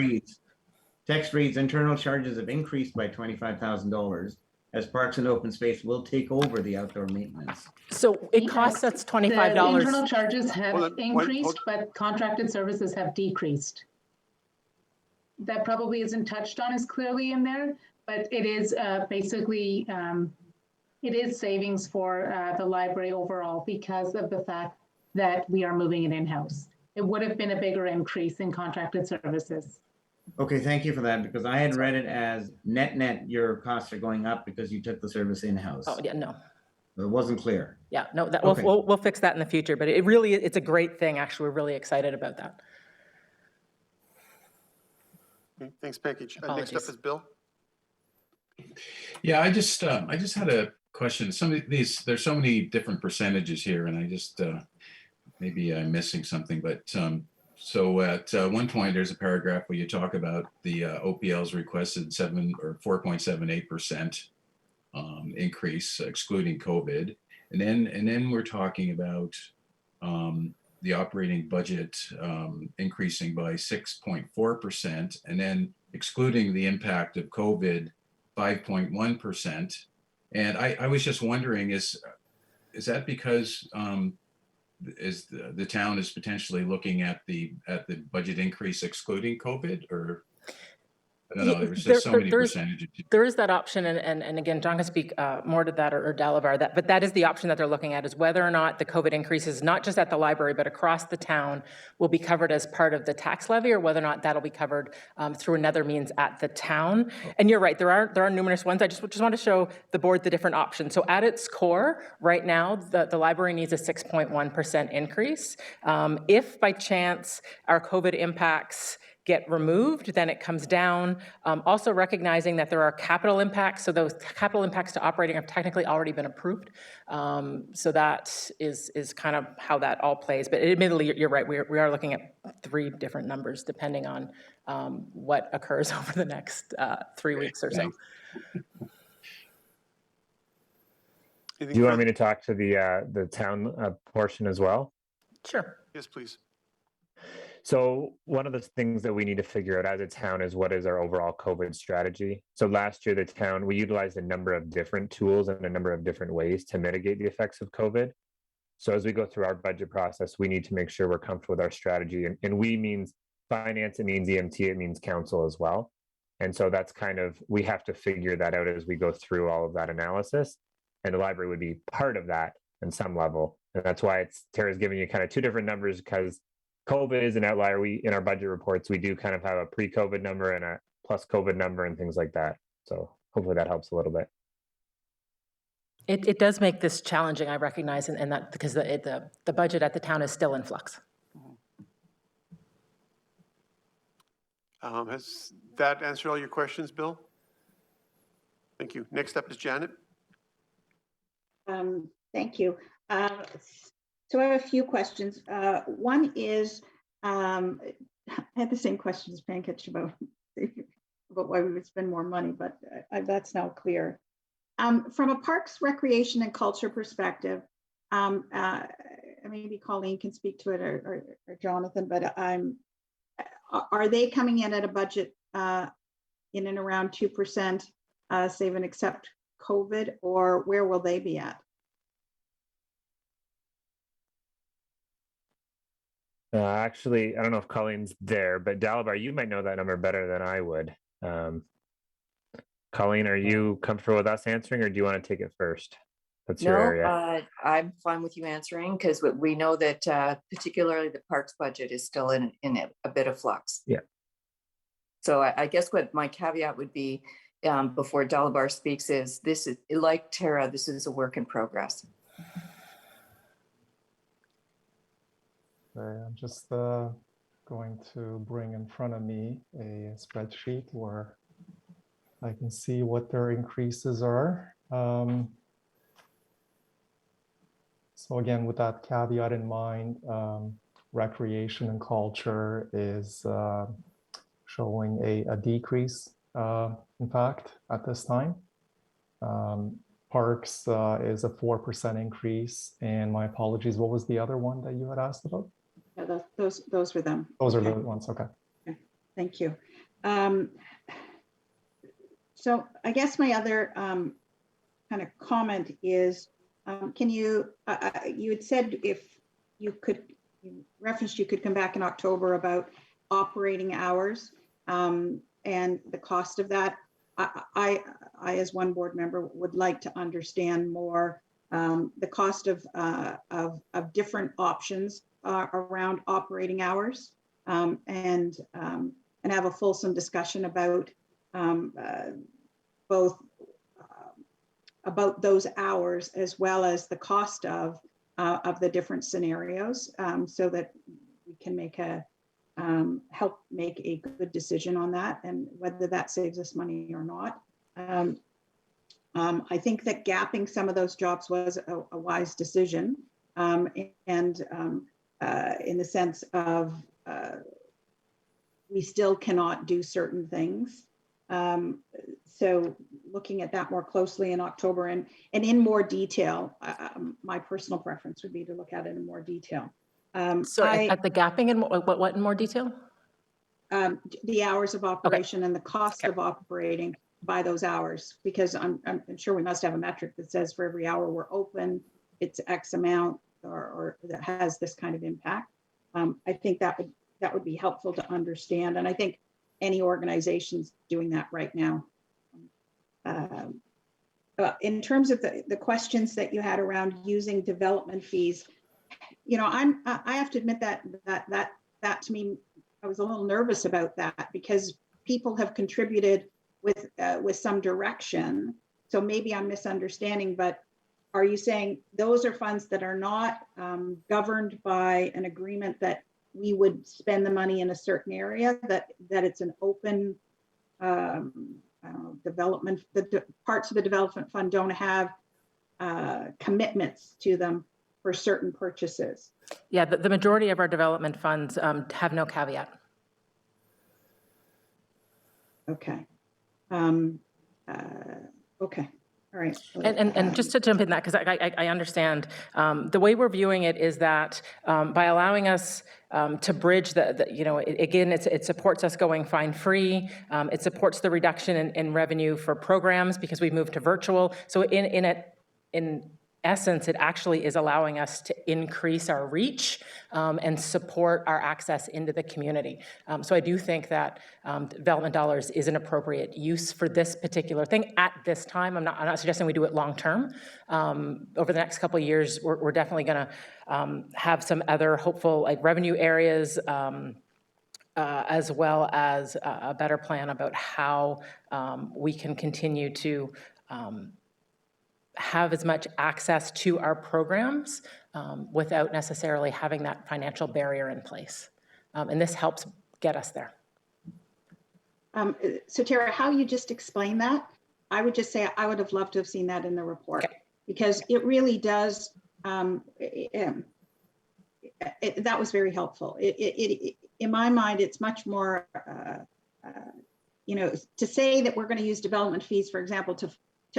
reads, internal charges have increased by $25,000 as Parks and Open Space will take over the outdoor maintenance. So it costs us The $25. internal charges have Hold on, increased, but contracted services have decreased. That probably isn't touched on as clearly in there, but it is basically, it is savings for the library overall because of the fact that we are moving it in-house. It would have been a bigger increase in contracted services. Okay, thank you for that, because I had read it as net, your costs are going up because you took the service in-house. Oh, yeah, no. It wasn't clear. Yeah, no, that, Okay. we'll fix that in the future, but it really, it's a great thing. Actually, we're really excited about that. Okay, thanks, Pankaj. Next up Apologies. is Bill. Yeah, I just had a question. Some of these, there's so many different percentages here, and I just maybe I'm missing something. But so at one point, there's a paragraph where you talk about the OPL's requested 4.78% increase, excluding COVID, and then we're talking about the operating budget increasing by 6.4%, and then excluding the impact of COVID, 5.1%. And I was just wondering, is that because is the town is potentially looking at the budget increase excluding COVID, or I don't know, there's just so many percentages. There is that option, and again, John can speak more to that, or Dalabar, but that is the option that they're looking at, is whether or not the COVID increases, not just at the library, but across the town, will be covered as part of the tax levy, or whether or not that'll be covered through another means at the town. And you're right, there are numerous ones. I just want to show the board the different options. So at its core, right now, the library needs a 6.1% increase. If by chance our COVID impacts get removed, then it comes down. Also recognizing that there are capital impacts, so those capital impacts to operating have technically already been approved. So that is kind of how that all plays. But admittedly, you're right, we are looking at 3 different numbers depending on what occurs over the next 3 weeks or so. Do you want me to talk to the town portion as well? Sure. Yes, please. So one of the things that we need to figure out as a town is what is our overall COVID strategy. So last year, the town, we utilized a number of different tools and a number of different ways to mitigate the effects of COVID. So as we go through our budget process, we need to make sure we're comfortable with our strategy. And we means finance, it means EMT, it means council as well. And so that's kind of, we have to figure that out as we go through all of that analysis. And the library would be part of that in some level. And that's why Tara's giving you kind of 2 different numbers, because COVID is an outlier. We, in our budget reports, we do kind of have a pre-COVID number and a plus COVID number and things like that. So hopefully that helps a little bit. It does make this challenging, I recognize, and that because the budget at the town is still in flux. Has that answered all your questions, Bill? Thank you. Next up is Janet. Thank you. So I have a few questions. One is, I had the same question as Pankaj about why we would spend more money, but that's now clear. From a Parks, Recreation, and Culture perspective, maybe Colleen can speak to it, or Jonathan, but are they coming in at a budget in and around 2%, save and except COVID, or where will they be at? Actually, I don't know if Colleen's there, but Dalabar, you might know that number better than I would. Colleen, are you comfortable with us answering, or do you want to take it first? That's your area. I'm fine with you answering, because we know that particularly the parks budget is still in a bit of flux. Yeah. So I guess what my caveat would be before Dalabar speaks is, this is, like Tara, this is a work in progress. I'm just going to bring in front of me a spreadsheet where I can see what their increases are. So again, with that caveat in mind, Recreation and Culture is showing a decrease, in fact, at this time. Parks is a 4% increase. And my apologies, what was the other one that you had asked about? Yeah, those were them. Those are Okay. the ones, okay. Thank you. So I guess my other kind of comment is, can you, you had said if you could, you referenced you could come back in October about operating hours and the cost of that. I, as one board member, would like to understand more the cost of different options around operating hours and have a fulsome discussion about both about those hours as well as the cost of the different scenarios, so that we can make a help make a good decision on that and whether that saves us money or not. I think that gapping some of those jobs was a wise decision, and in the sense of we still cannot do certain things. So looking at that more closely in October and in more detail, my personal preference would be to look at it in more detail. So at the gapping, in what in more detail? The hours of operation and the cost of operating by those hours, because I'm sure we must have a metric that says for every hour we're open, it's X amount or that has this kind of impact. I think that would be helpful to understand. And I think any organization's doing that right now. In terms of the questions that you had around using development fees, you know, I have to admit that to me, I was a little nervous about that because people have contributed with some direction. So maybe I'm misunderstanding, but are you saying those are funds that are not governed by an agreement that we would spend the money in a certain area, that it's an open I don't know, development, the parts of the development fund don't have commitments to them for certain purchases? Yeah, the majority of our development funds have no caveat. Okay. Okay. All right. And just to jump in that, because I understand, the way we're viewing it is that by allowing us to bridge you know, again, it supports us going fine-free. It supports the reduction in revenue for programs because we've moved to virtual. So in essence, it actually is allowing us to increase our reach and support our access into the community. So I do think that development dollars is an appropriate use for this particular thing at this time. I'm not suggesting we do it long-term. Over the next couple of years, we're definitely going to have some other hopeful like revenue areas as well as a better plan about how we can continue to have as much access to our programs without necessarily having that financial barrier in place. And this helps get us there. So Tara, how you just explained that, I would just say I would have loved to have seen that in the report, because it really does, that was very helpful. In my mind, it's much more, you know, to say that we're going to use development fees, for example, to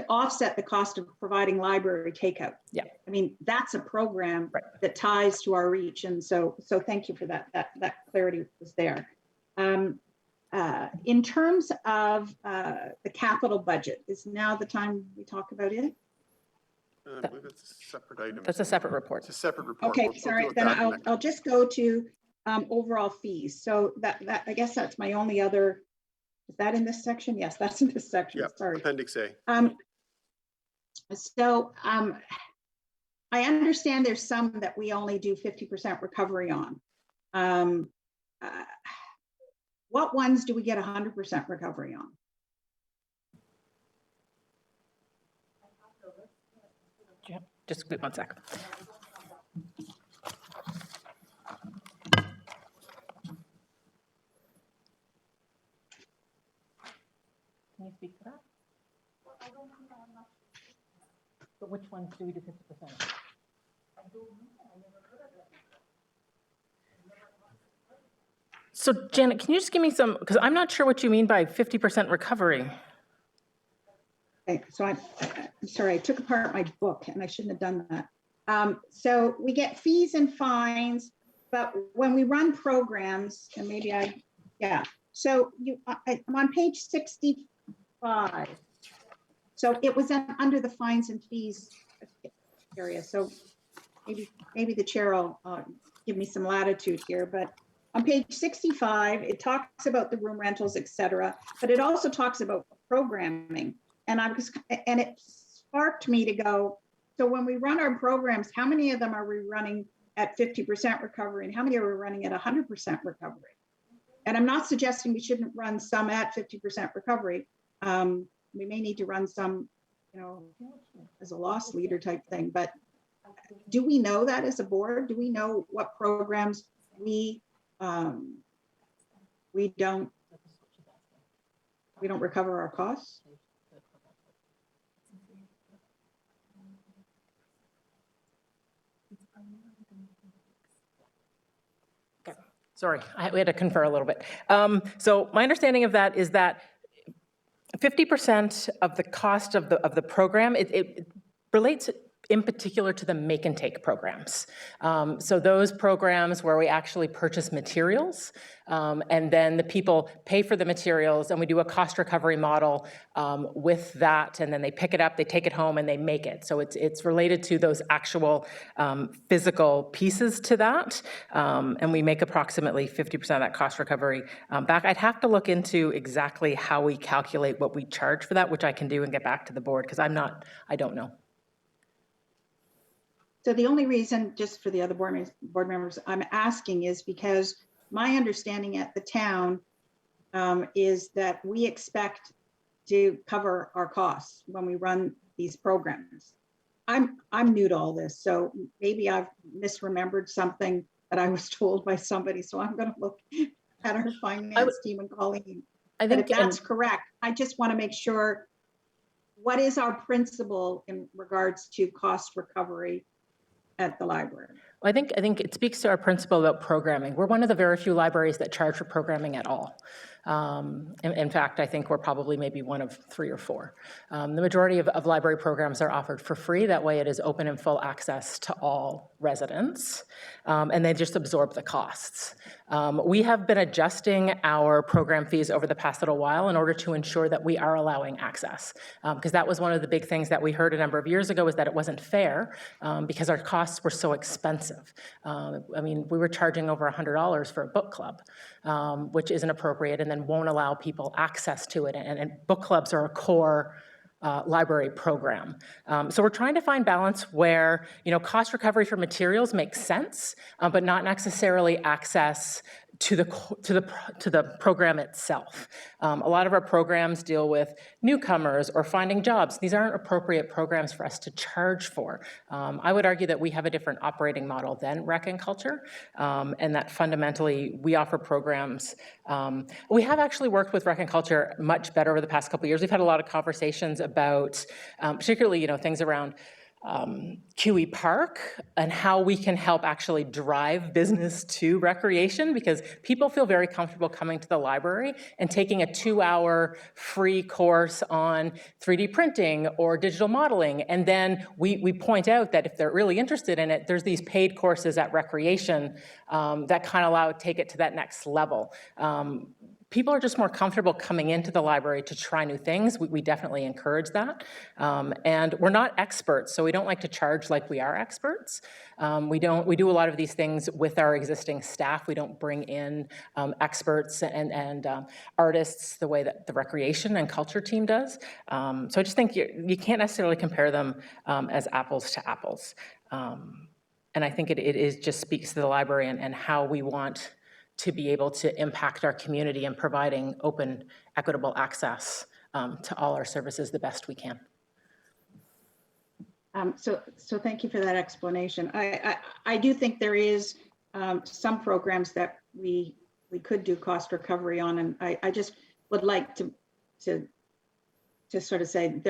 offset the cost of providing library takeout. Yeah. I mean, that's a program that ties to our reach. And so thank you for that. That clarity was there. In terms of the capital budget, is now the time we talk about it? I believe it's a separate item. That's a separate report. It's a separate report. Okay, We'll sorry, deal with then that I'll just go to overall fees. So that I guess that's my only other, is that in this section? Yes, that's in this section. Yeah, Sorry. Appendix A. I understand there's some that we only do 50% recovery on. What ones do we get 100% recovery on? Yeah, just give me 1 sec. Can you speak to that? But which ones do we do 50%? So Janet, can you just give me some, because I'm not sure what you mean by 50% recovery. Okay, so I'm sorry, I took apart my book and I shouldn't have done that. So we get fees and fines, But when we run programs, and maybe so I'm on page 65. So it was under the fines and fees area. So maybe the chair will give me some latitude here, but on page 65, it talks about the room rentals, et cetera, but it also talks about programming. And it sparked me to go, so when we run our programs, how many of them are we running at 50% recovery and how many are we running at 100% recovery? And I'm not suggesting we shouldn't run some at 50% recovery. We may need to run some, as a loss leader type thing, but do we know that as a board? Do we know what programs we don't recover our costs? Okay. Sorry, we had to confer a little bit. So my understanding of that is that 50% of the cost of the program, it relates in particular to the make and take programs. So those programs where we actually purchase materials and then the people pay for the materials and we do a cost recovery model with that, and then they pick it up, they take it home and they make it. So it's related to those actual physical pieces to that. And we make approximately 50% of that cost recovery back. I'd have to look into exactly how we calculate what we charge for that, which I can do and get back to the board because I don't know. So the only reason, just for the other board members, I'm asking is because my understanding at the town is that we expect to cover our costs when we run these programs. I'm new to all this, so maybe I've misremembered something that I was told by somebody. So I'm going to look at our finance team and Colleen. But if that's correct, I just want to make sure, what is our principle in regards to cost recovery at the library? Well, I think it speaks to our principle about programming. We're one of the very few libraries that charge for programming at all. In fact, I think we're probably maybe one of 3 or 4. The majority of library programs are offered for free. That way it is open and full access to all residents, and they just absorb the costs. We have been adjusting our program fees over the past little while in order to ensure that we are allowing access, because that was one of the big things that we heard a number of years ago, is that it wasn't fair because our costs were so expensive. I mean, we were charging over $100 for a book club, which isn't appropriate, and then won't allow people access to it. And book clubs are a core library program. So we're trying to find balance where, cost recovery for materials makes sense, but not necessarily access to the program itself. A lot of our programs deal with newcomers or finding jobs. These aren't appropriate programs for us to charge for. I would argue that we have a different operating model than Rec and Culture, and that fundamentally we offer programs. We have actually worked with Rec and Culture much better over the past couple of years. We've had a lot of conversations about, particularly, things around QE Park and how we can help actually drive business to recreation, because people feel very comfortable coming to the library and taking a 2-hour free course on 3D printing or digital modeling. And then we point out that if they're really interested in it, there's these paid courses at Recreation that kind of take it to that next level. People are just more comfortable coming into the library to try new things. We definitely encourage that. And we're not experts, so we don't like to charge like we are experts. We do a lot of these things with our existing staff. We don't bring in experts and artists the way that the Recreation and Culture team does. So I just think you can't necessarily compare them as apples to apples. And I think it just speaks to the library and how we want to be able to impact our community and providing open, equitable access to all our services the best we can. So thank you for that explanation. I do think there is some programs that we could do cost recovery on, and I just would like to sort of say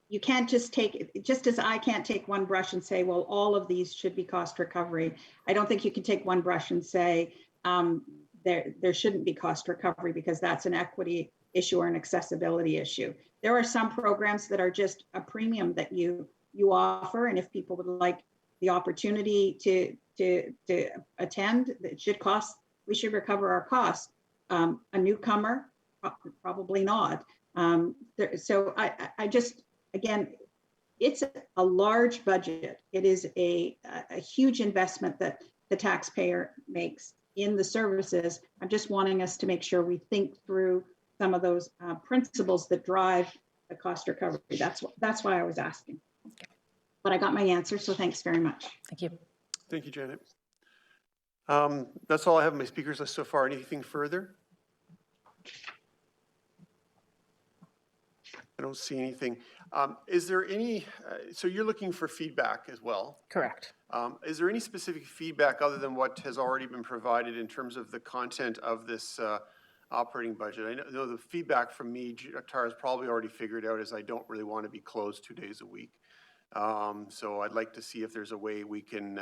you can't just take, just as I can't take one brush and say, well, all of these should be cost recovery. I don't think you can take one brush and say, there shouldn't be cost recovery because that's an equity issue or an accessibility issue. There are some programs that are just a premium that you offer, and if people would like the opportunity to attend. It should cost, we should recover our costs. A newcomer, probably not. So I just, again, it's a large budget. It is a huge investment that the taxpayer makes in the services. I'm just wanting us to make sure we think through some of those principles that drive the cost recovery. That's why I was asking. But I got my answer, so thanks very much. Thank you. Thank you, Janet. That's all I have on my speakers list so far. Anything further? I don't see anything. Is there any, so you're looking for feedback as well? Correct. Is there any specific feedback other than what has already been provided in terms of the content of this operating budget? I know the feedback from me, Tara's probably already figured out, is I don't really want to be closed 2 days a week. So I'd like to see if there's a way we can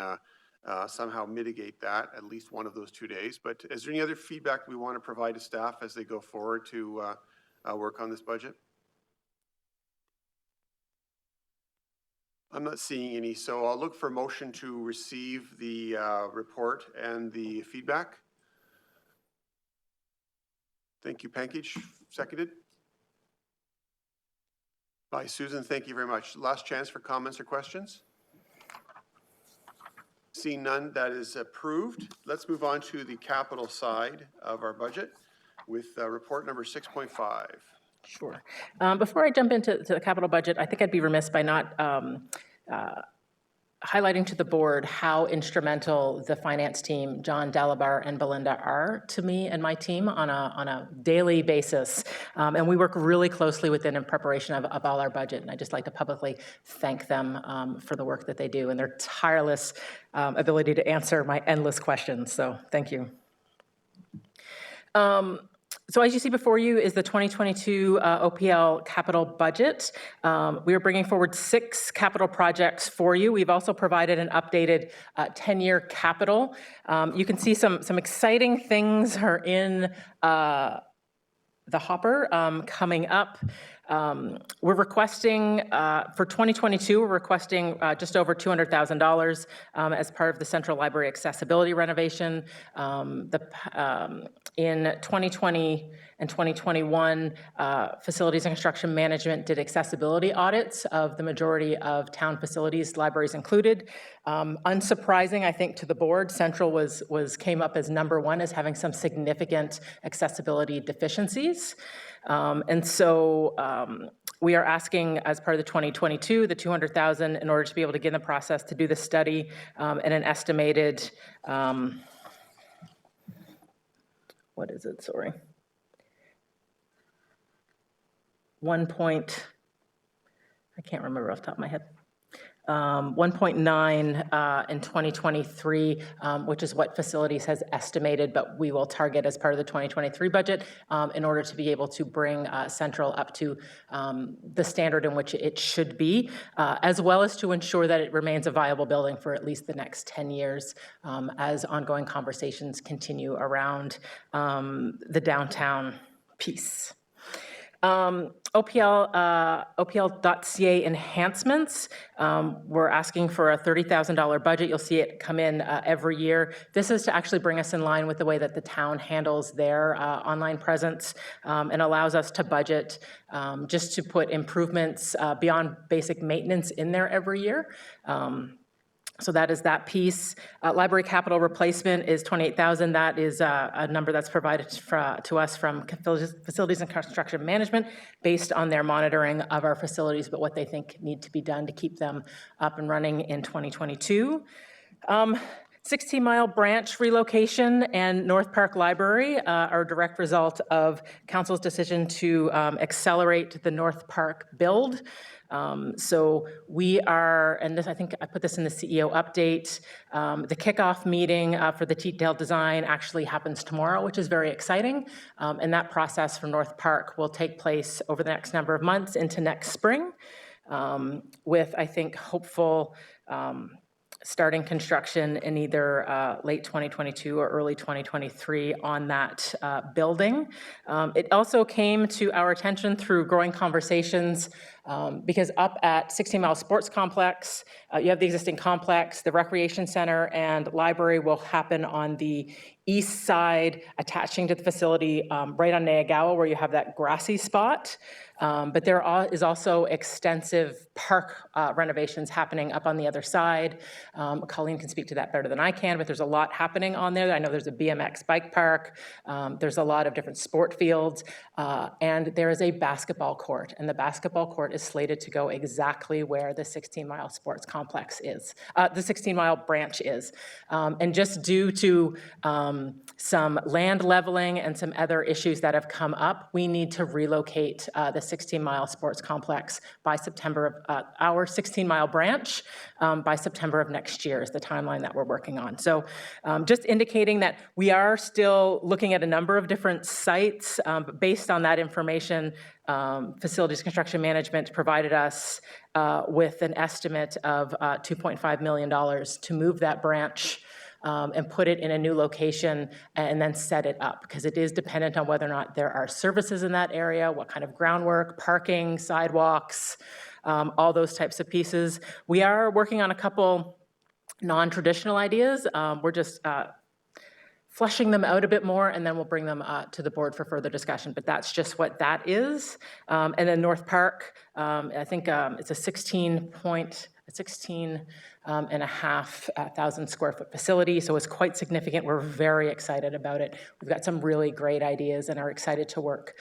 somehow mitigate that, at least one of those 2 days. But is there any other feedback we want to provide to staff as they go forward to work on this budget? I'm not seeing any, so I'll look for a motion to receive the report and the feedback. Thank you, Pankage. Seconded by Susan. Thank you very much. Last chance for comments or questions. Seeing none, that is approved. Let's move on to the capital side of our budget with report number 6.5. Sure. Before I jump into the capital budget, I think I'd be remiss by not highlighting to the board how instrumental the finance team, John Delabar and Belinda, are to me and my team on a daily basis. And we work really closely with them in preparation of all our budget. And I'd just like to publicly thank them for the work that they do and their tireless ability to answer my endless questions. So thank you. So as you see before you is the 2022 OPL Capital Budget. We are bringing forward 6 capital projects for you. We've also provided an updated 10-year capital. You can see some exciting things are in the hopper coming up. We're requesting, for 2022, we're requesting just over $200,000 as part of the Central Library accessibility renovation. In 2020 and 2021, Facilities and Construction Management did accessibility audits of the majority of town facilities, libraries included. Unsurprising, I think, to the board, Central came up as #1 as having some significant accessibility deficiencies. And so we are asking, as part of the 2022, the $200,000 in order to be able to get in the process to do the study and an estimated, what is it, sorry? I can't remember off the top of my head. 1.9 in 2023, which is what facilities has estimated, but we will target as part of the 2023 budget in order to be able to bring Central up to the standard in which it should be, as well as to ensure that it remains a viable building for at least the next 10 years as ongoing conversations continue around the downtown piece. OPL.ca enhancements. We're asking for a $30,000 budget. You'll see it come in every year. This is to actually bring us in line with the way that the town handles their online presence and allows us to budget just to put improvements beyond basic maintenance in there every year. So that is that piece. Library capital replacement is $28,000. That is a number that's provided to us from Facilities and Construction Management based on their monitoring of our facilities, but what they think need to be done to keep them up and running in 2022. 16-mile branch relocation and North Park Library are a direct result of council's decision to accelerate the North Park build. So we are, and this, I think I put this in the CEO update, the kickoff meeting for the detailed design actually happens tomorrow, which is very exciting. And that process for North Park will take place over the next number of months into next spring with, I think, hopeful starting construction in either late 2022 or early 2023 on that building. It also came to our attention through growing conversations Because up at 16 Mile Sports Complex, you have the existing complex, the recreation center and library will happen on the east side, attaching to the facility right on Nayagawa, where you have that grassy spot. But there is also extensive park renovations happening up on the other side. Colleen can speak to that better than I can, but there's a lot happening on there. I know there's a BMX bike park. There's a lot of different sport fields. And there is a basketball court. And the basketball court is slated to go exactly where the 16 Mile Sports Complex is, the 16 Mile branch is. And just due to some land leveling and some other issues that have come up, we need to relocate the 16 Mile Sports Complex by September of our 16 Mile branch by September of next year is the timeline that we're working on. So just indicating that we are still looking at a number of different sites, but based on that information, Facilities Construction Management provided us with an estimate of $2.5 million to move that branch and put it in a new location and then set it up, because it is dependent on whether or not there are services in that area, what kind of groundwork, parking, sidewalks, all those types of pieces. We are working on a couple non-traditional ideas. We're just fleshing them out a bit more, and then we'll bring them to the board for further discussion. But that's just what that is. And then North Park, I think it's a 16.5 square foot facility, so it's quite significant. We're very excited about it. We've got some really great ideas and are excited to work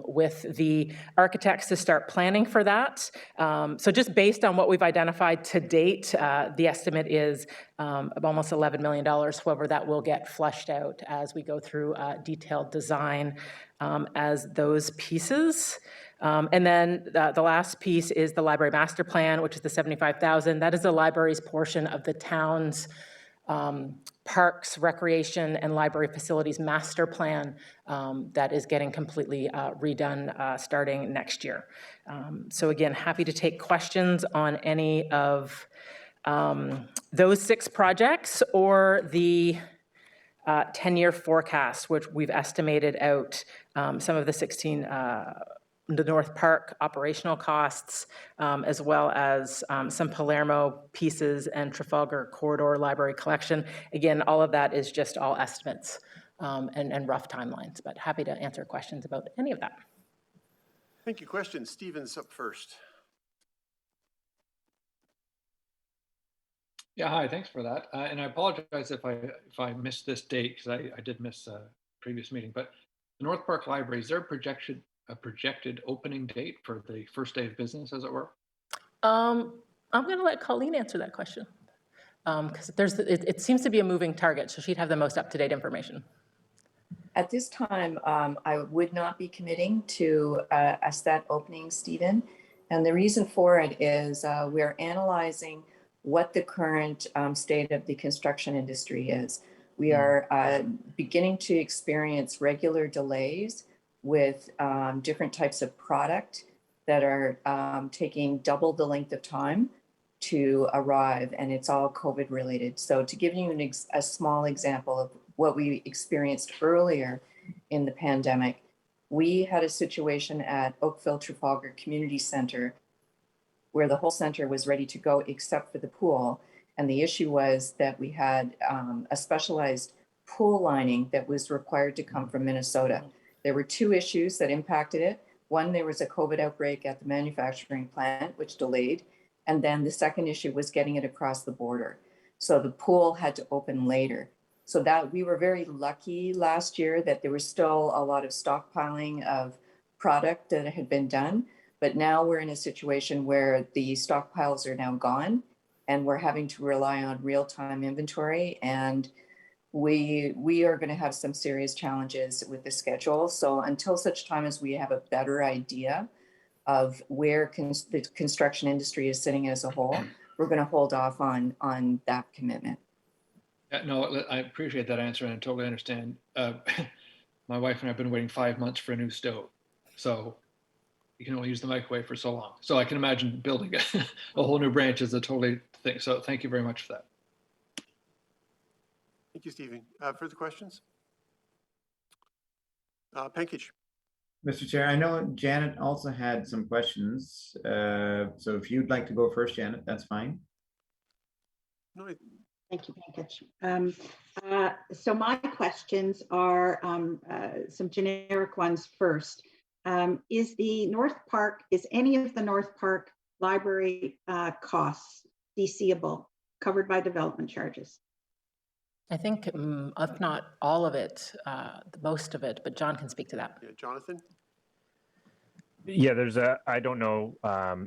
with the architects to start planning for that. So just based on what we've identified to date, the estimate is of almost $11 million. However, that will get fleshed out as we go through detailed design as those pieces. And then the last piece is the library master plan, which is the $75,000. That is the library's portion of the town's parks, recreation, and library facilities master plan that is getting completely redone starting next year. So again, happy to take questions on any of those 6 projects or the 10-year forecast, which we've estimated out some of the 16 the North Park operational costs, as well as some Palermo pieces and Trafalgar Corridor Library collection. Again, all of that is just all estimates and rough timelines, but happy to answer questions about any of that. Thank you. Questions? Stephen's up first. Yeah, hi, thanks for that. And I apologize if I missed this date, because I did miss a previous meeting, but the North Park Library, is there a projected opening date for the first day of business, as it were? I'm going to let Colleen answer that question, because it seems to be a moving target, so she'd have the most up-to-date information. At this time, I would not be committing to a set opening, Stephen. And the reason for it is we're analyzing what the current state of the construction industry is. We are beginning to experience regular delays with different types of product that are taking double the length of time to arrive, and it's all COVID related. So to give you a small example of what we experienced earlier in the pandemic, we had a situation at Oakville Trafalgar Community Center where the whole center was ready to go except for the pool. And the issue was that we had a specialized pool lining that was required to come from Minnesota. There were 2 issues that impacted it. One, there was a COVID outbreak at the manufacturing plant, which delayed. And then the second issue was getting it across the border. So the pool had to open later. So that we were very lucky last year that there was still a lot of stockpiling of product that had been done. But now we're in a situation where the stockpiles are now gone and we're having to rely on real-time inventory. And we are going to have some serious challenges with the schedule. So until such time as we have a better idea of where the construction industry is sitting as a whole, we're going to hold off on that commitment. Yeah, no, I appreciate that answer, and I totally understand. My wife and I have been waiting 5 months for a new stove. So you can only use the microwave for so long. So I can imagine building a whole new branch is a totally thing. So thank you very much for that. Thank you, Stephen. Further questions? Pankaj. Mr. Chair, I know Janet also had some questions. So if you'd like to go first, Janet, that's fine. No, Thank you, Pankaj. So my questions are some generic ones first. Is any of the North Park library costs DCable, covered by development charges? I think, if not all of it, most of it, but John can speak to that. yeah, Jonathan? Yeah, I don't know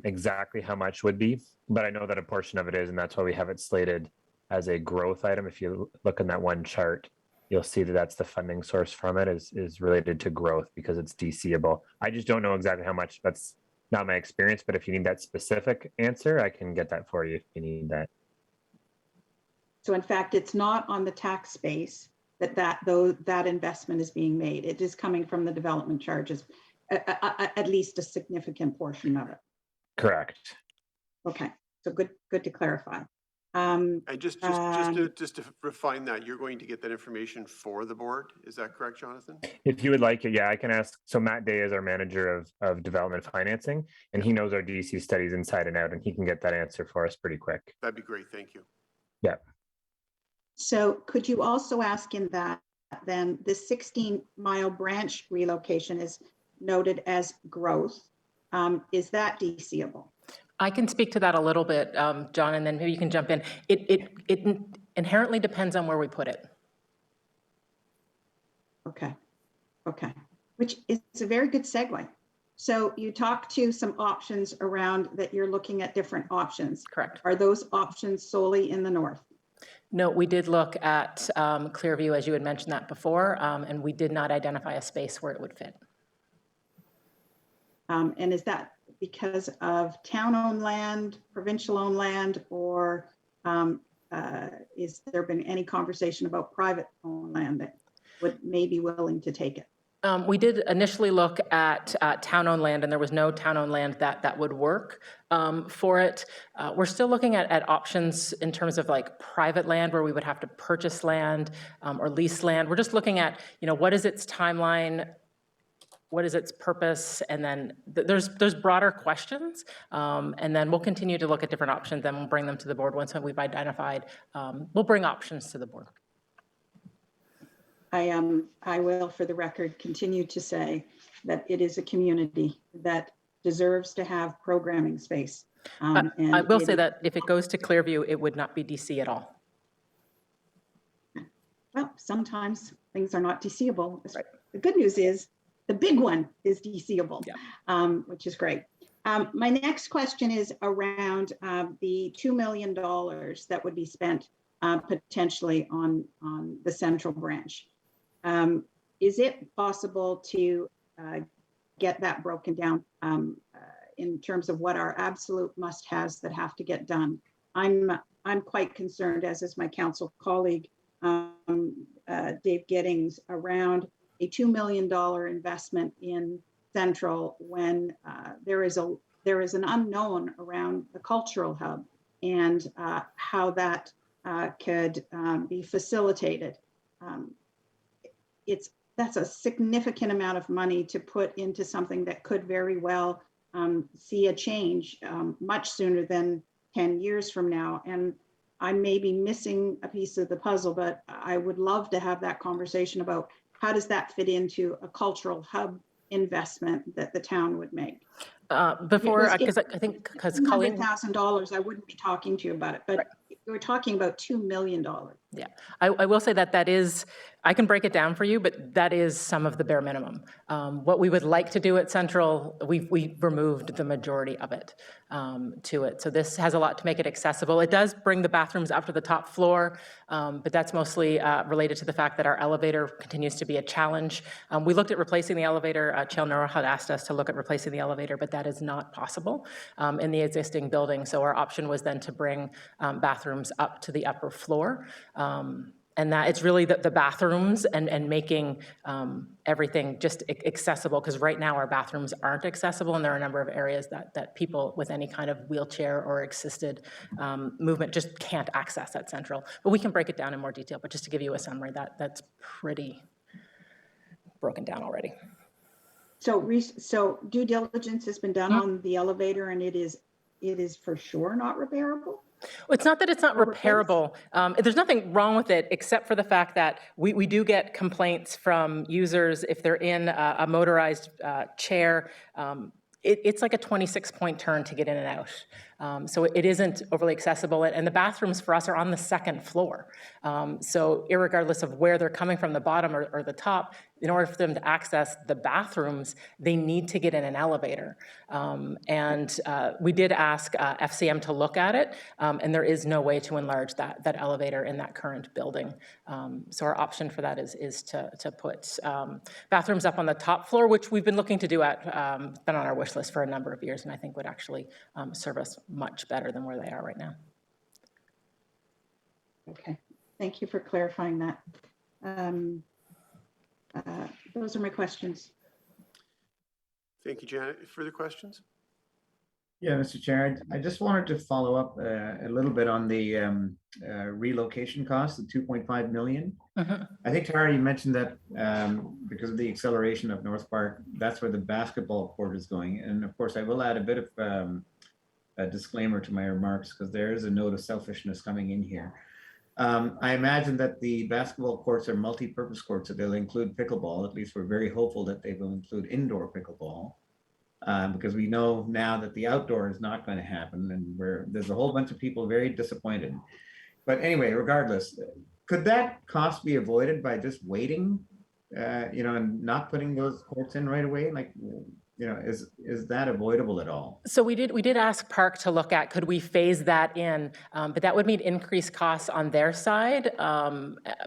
exactly how much would be, but I know that a portion of it is, and that's why we have it slated as a growth item. If you look in that one chart, you'll see that that's the funding source from it is related to growth because it's DCable. I just don't know exactly how much. That's not my experience, but if you need that specific answer, I can get that for you if you need that. So in fact, it's not on the tax base that investment is being made. It is coming from the development charges, at least a significant portion of it. Correct. Okay, so good to clarify. And just to refine that, you're going to get that information for the board. Is that correct, Jonathan? If you would like it, yeah, I can ask. So Matt Day is our manager of development financing, and he knows our DC studies inside and out, and he can get that answer for us pretty quick. That'd be great. Thank you. Yeah. So could you also ask in that then the 16-mile branch relocation is noted as growth. Is that DCable? I can speak to that a little bit, John, and then maybe you can jump in. It inherently depends on where we put it. Okay, which is a very good segue. So you talked to some options around that you're looking at different options. Correct. Are those options solely in the north? No, we did look at Clearview, as you had mentioned that before, and we did not identify a space where it would fit. And is that because of town-owned land, provincial-owned land, or is there been any conversation about private-owned land that would may be willing to take it? We did initially look at town-owned land, and there was no town-owned land that would work for it. We're still looking at options in terms of like private land where we would have to purchase land or lease land. We're just looking at, what is its timeline, what is its purpose, and then there's broader questions, and then we'll continue to look at different options, and we'll bring them to the board once we've identified. We'll bring options to the board. I will, for the record, continue to say that it is a community that deserves to have programming space. And I will say that if it goes to Clearview, it would not be DC at all. Well, sometimes things are not DCable. Right. The good news is the big one is DCable, yeah. Which is great. My next question is around the $2 million that would be spent potentially on the central branch. Is it possible to get that broken down in terms of what our absolute must-haves that have to get done? I'm quite concerned, as is my council colleague, Dave Giddings, around a $2 million investment in Central when there is an unknown around the cultural hub and how that could be facilitated. That's a significant amount of money to put into something that could very well see a change much sooner than 10 years from now. And I may be missing a piece of the puzzle, but I would love to have that conversation about how does that fit into a cultural hub investment that the town would make. Because Colleen, $100,000, I wouldn't be talking to you about it, but right. We're talking about $2 million. Yeah, I will say that is, I can break it down for you, but that is some of the bare minimum. What we would like to do at Central, we removed the majority of it to it. So this has a lot to make it accessible. It does bring the bathrooms up to the top floor, but that's mostly related to the fact that our elevator continues to be a challenge. We looked at replacing the elevator. Chair Nora had asked us to look at replacing the elevator, but that is not possible in the existing building. So our option was then to bring bathrooms up to the upper floor. And that it's really the bathrooms and making everything just accessible, because right now our bathrooms aren't accessible, and there are a number of areas that people with any kind of wheelchair or assisted movement just can't access at Central. But we can break it down in more detail, but just to give you a summary, that's pretty broken down already. So due diligence has been done on the elevator and it is for sure not repairable? Well, it's not that it's not Or replaced? repairable. There's nothing wrong with it, except for the fact that we do get complaints from users if they're in a motorized chair. It's like a 26-point turn to get in and out. So it isn't overly accessible. And the bathrooms for us are on the second floor. So irregardless of where they're coming from, the bottom or the top, in order for them to access the bathrooms, they need to get in an elevator. And we did ask FCM to look at it, and there is no way to enlarge that elevator in that current building. So our option for that is to put bathrooms up on the top floor, which we've been looking to do been on our wish list for a number of years, and I think would actually serve us much better than where they are right now. Okay, thank you for clarifying that. Those are my questions. Thank you, Janet. Further questions? Yeah, Mr. Chair, I just wanted to follow up a little bit on the relocation cost, the 2.5 million. I think Tara, you mentioned that because of the acceleration of North Park, that's where the basketball court is going. And of course, I will add a bit of a disclaimer to my remarks because there is a note of selfishness coming in here. I imagine that the basketball courts are multi-purpose courts, so they'll include pickleball. At least we're very hopeful that they will include indoor pickleball. Because we know now that the outdoor is not going to happen, and there's a whole bunch of people very disappointed. But anyway, regardless, could that cost be avoided by just waiting, and not putting those courts in right away? Like, is that avoidable at all? So we did ask Park to look at, could we phase that in? But that would mean increased costs on their side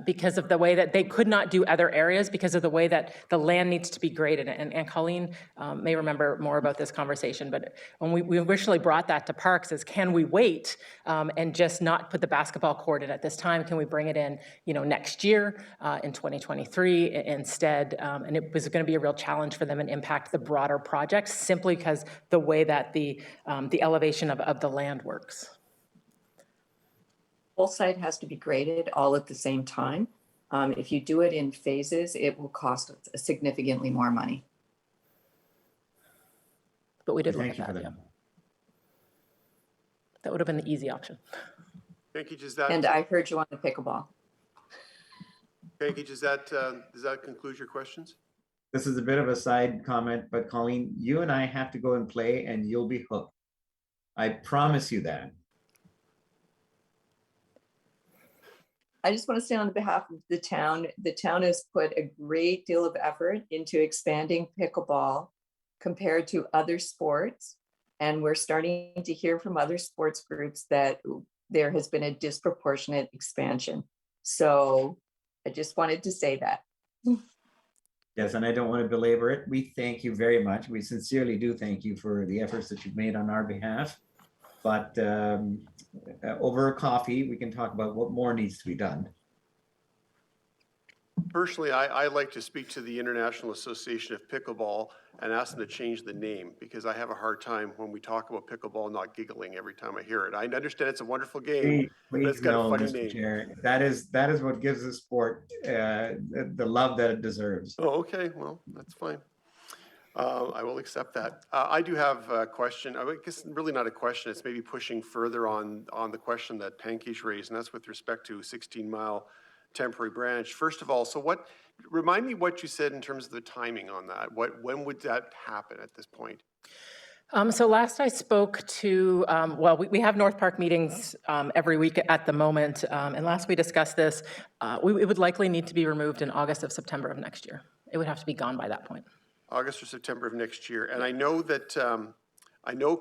because of the way that they could not do other areas because of the way that the land needs to be graded. And Colleen may remember more about this conversation, but when we originally brought that to Parks is, can we wait and just not put the basketball court in at this time? Can we bring it in, next year in 2023 instead? And it was going to be a real challenge for them and impact the broader project simply because the way that the elevation of the land works. Whole site has to be graded all at the same time. If you do it in phases, it will cost significantly more money. But we did look Thank at you that, for yeah. That would have been the easy option. Thank you. And I heard you on the pickleball. Thank you. Does that conclude your questions? This is a bit of a side comment, but Colleen, you and I have to go and play and you'll be hooked. I promise you that. I just want to say on behalf of the town has put a great deal of effort into expanding pickleball compared to other sports. And we're starting to hear from other sports groups that there has been a disproportionate expansion. So I just wanted to say that. Yes, and I don't want to belabor it. We thank you very much. We sincerely do thank you for the efforts that you've made on our behalf. But over a coffee, we can talk about what more needs to be done. Personally, I like to speak to the International Association of Pickleball and ask them to change the name because I have a hard time when we talk about pickleball not giggling every time I hear it. I understand it's a wonderful game, but it's got a funny name. Chair. That is what gives the sport the love that it deserves. Oh, okay. Well, that's fine. I will accept that. I do have a question. I guess really not a question. It's maybe pushing further on the question that Pankaj raised, and that's with respect to 16-mile temporary branch. First of all, remind me what you said in terms of the timing on that. When would that happen at this point? So last I spoke to, we have North Park meetings every week at the moment. And last we discussed this, it would likely need to be removed in August or September of next year. It would have to be gone by that point. August or September of next year. And I know that,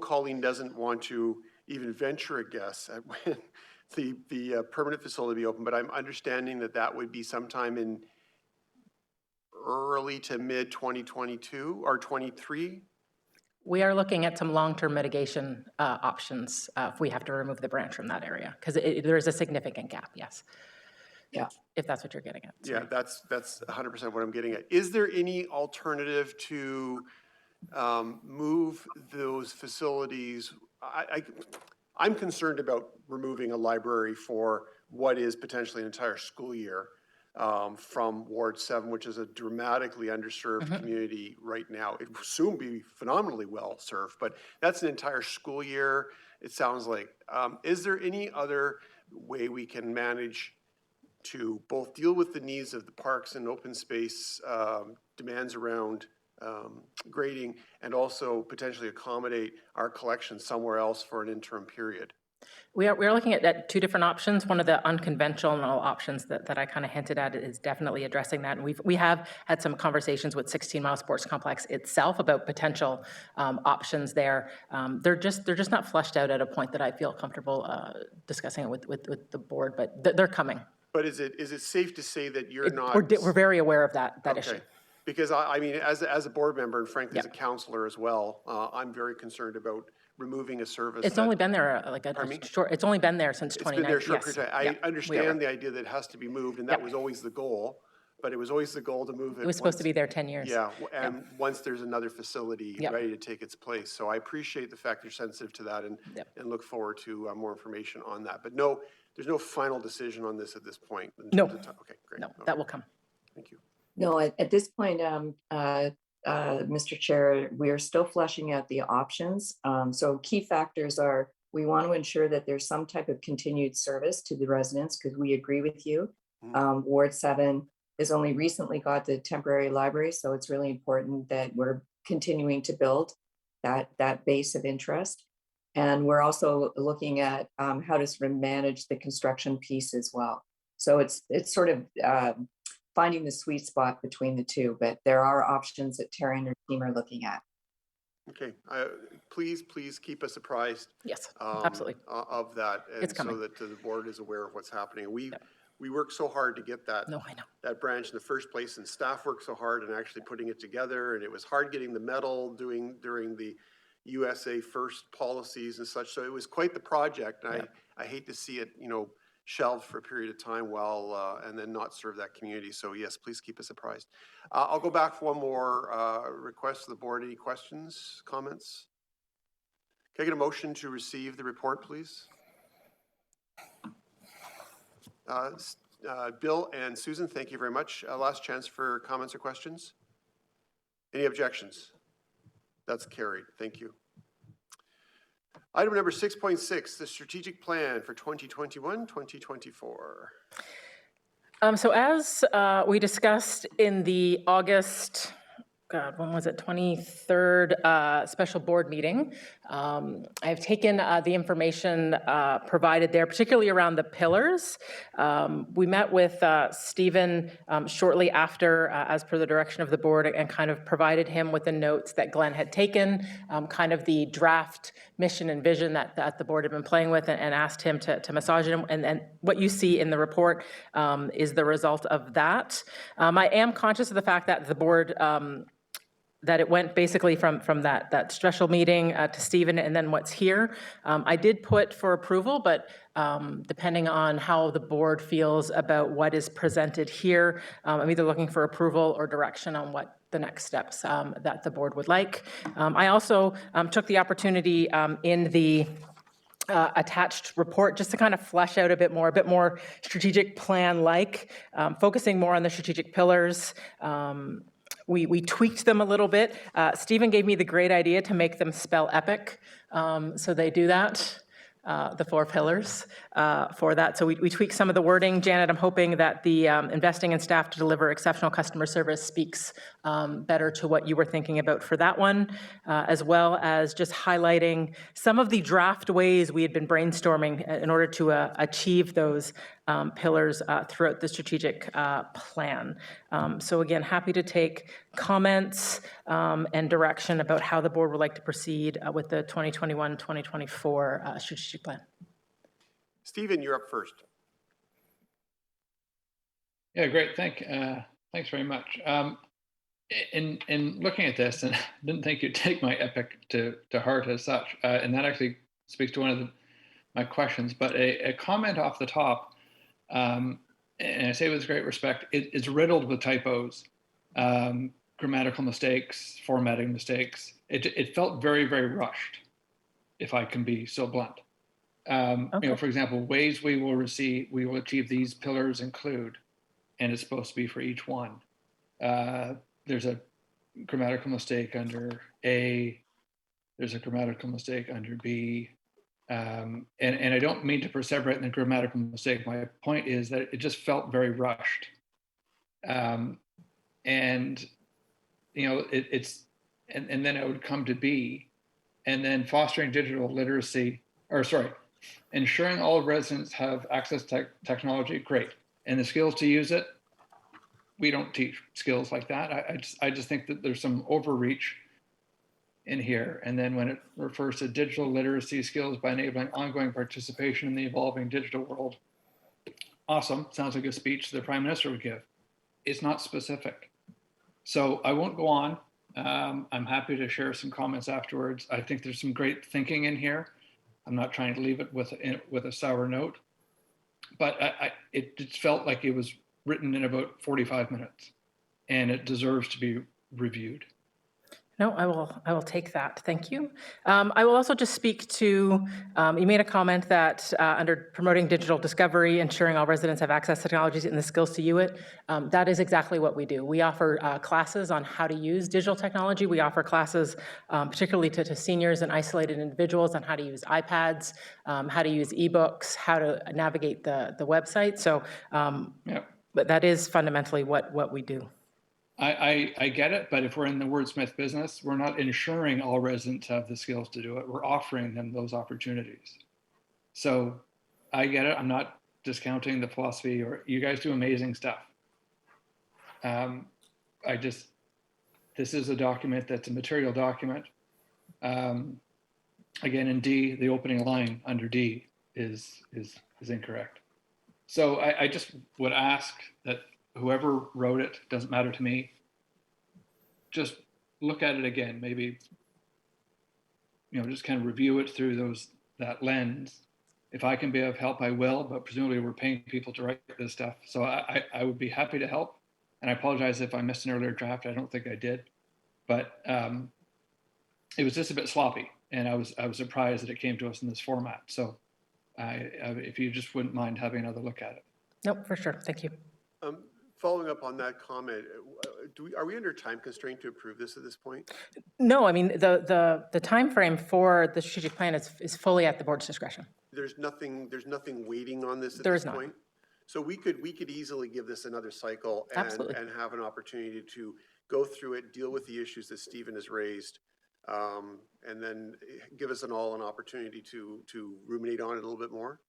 Colleen doesn't want to even venture a guess at when the permanent facility be open, but I'm understanding that would be sometime in early to mid 2022 or 23. We are looking at some long-term mitigation options if we have to remove the branch from that area, because there is a significant gap, yes. Yeah. If that's what you're getting at. Yeah, that's 100% what I'm getting at. Is there any alternative to move those facilities? I'm concerned about removing a library for what is potentially an entire school year. from Ward 7, which is a dramatically underserved community right now. It will soon be phenomenally well served, but that's an entire school year, it sounds like. Is there any other way we can manage to both deal with the needs of the parks and open space demands around grading and also potentially accommodate our collection somewhere else for an interim period? We are looking at two different options. One of the unconventional options that I kind of hinted at is definitely addressing that. And we have had some conversations with 16 Mile Sports Complex itself about potential options there. They're just not fleshed out at a point that I feel comfortable discussing it with the board, but they're coming. But is it safe to say that you're not? We're very aware of that Okay. issue. Because I mean, as a board member and frankly as a counselor as well, I'm very concerned about removing a service. It's only been there short. It's only been there since It's been there a 2019. short period of time. I understand the idea that it has to be moved, and that was always the goal. But it was always the goal to move it. It was supposed to be there 10 years. Yeah, and once there's another facility ready to take its place. So I appreciate the fact you're sensitive to that and look forward to more information on that. But no, there's no final decision on this at this point. No. Okay, great. No, that will come. Thank you. No, at this point, Mr. Chair, we are still fleshing out the options. So key factors are, we want to ensure that there's some type of continued service to the residents because we agree with you. Ward 7 has only recently got the temporary library, so it's really important that we're continuing to build that base of interest. And we're also looking at how to sort of manage the construction piece as well. So it's sort of finding the sweet spot between the two, but there are options that Tara and her team are looking at. Okay, please keep us apprised. Yes, absolutely. Of that, and It's coming. so that the board is aware of what's happening. We worked so hard to get that. No, I know. That branch in the first place, and staff worked so hard in actually putting it together, and it was hard getting the metal during the USA First policies and such. So it was quite the project. And I hate to see it, shelved for a period of time while and then not serve that community. So yes, please keep us apprised. I'll go back for one more request to the board. Any questions, comments? Can I get a motion to receive the report, please? Bill and Susan, thank you very much. Last chance for comments or questions. Any objections? That's carried. Thank you. Item number 6.6, the strategic plan for 2021-2024. So as we discussed in the August, when was it, 23rd special board meeting, I've taken the information provided there, particularly around the pillars. We met with Stephen shortly after, as per the direction of the board, and kind of provided him with the notes that Glen had taken, kind of the draft mission and vision that the board had been playing with, and asked him to massage it. And what you see in the report is the result of that. I am conscious of the fact that the board that it went basically from that special meeting to Stephen and then what's here. I did put for approval, but depending on how the board feels about what is presented here, I'm either looking for approval or direction on what the next steps that the board would like. I also took the opportunity in the attached report just to kind of flesh out a bit more strategic plan-like, focusing more on the strategic pillars. We tweaked them a little bit. Stephen gave me the great idea to make them spell epic. So they do that, the 4 pillars for that. So we tweaked some of the wording. Janet, I'm hoping that the investing in staff to deliver exceptional customer service speaks better to what you were thinking about for that one, as well as just highlighting some of the draft ways we had been brainstorming in order to achieve those pillars throughout the strategic plan. So again, happy to take comments and direction about how the board would like to proceed with the 2021-2024 strategic plan. Stephen, you're up first. Yeah, great. Thanks very much. In looking at this, and I didn't think you'd take my epic to heart as such, and that actually speaks to one of my questions, but a comment off the top, and I say with great respect, it's riddled with typos, grammatical mistakes, formatting mistakes. It felt very, very rushed, if I can be so blunt. Okay. For example, ways we will achieve these pillars include, and it's supposed to be for each one. There's a grammatical mistake under A, there's a grammatical mistake under B. And I don't mean to perseverate in the grammatical mistake. My point is that it just felt very rushed. And, you know, and then it would come to B, and then fostering digital literacy, ensuring all residents have access to technology, great. And the skills to use it, we don't teach skills like that. I just think that there's some overreach in here. And then when it refers to digital literacy skills by enabling ongoing participation in the evolving digital world, awesome, sounds like a speech the Prime Minister would give. It's not specific. So I won't go on. I'm happy to share some comments afterwards. I think there's some great thinking in here. I'm not trying to leave it with a sour note, but it just felt like it was written in about 45 minutes, and it deserves to be reviewed. No, I will take that. Thank you. I will also just speak to, you made a comment that under promoting digital discovery, ensuring all residents have access to technologies and the skills to use it, that is exactly what we do. We offer classes on how to use digital technology. We offer classes particularly to seniors and isolated individuals on how to use iPads, how to use ebooks, how to navigate the website. So, but that is fundamentally what we do. I get it, but if we're in the wordsmith business, we're not ensuring all residents have the skills to do it. We're offering them those opportunities. So I get it. I'm not discounting the philosophy, or you guys do amazing stuff. This is a document that's a material document. Again, in D, the opening line under D is incorrect. So I just would ask that whoever wrote it, doesn't matter to me, just look at it again, maybe, you know, just kind of review it through that lens. If I can be of help, I will, but presumably we're paying people to write this stuff. So I would be happy to help. And I apologize if I missed an earlier draft. I don't think I did, but it was just a bit sloppy, and I was surprised that it came to us in this format. So if you just wouldn't mind having another look at it. Nope, for sure. Thank you. Following up on that comment, are we under time constraint to approve this at this point? No, I mean, the time frame for the strategic plan is fully at the board's discretion. There's nothing waiting on this at There this is not. point? So we could easily give this another cycle and have an opportunity to go through it, deal with the issues that Stephen has raised, and then give us an opportunity to ruminate on it a little bit more?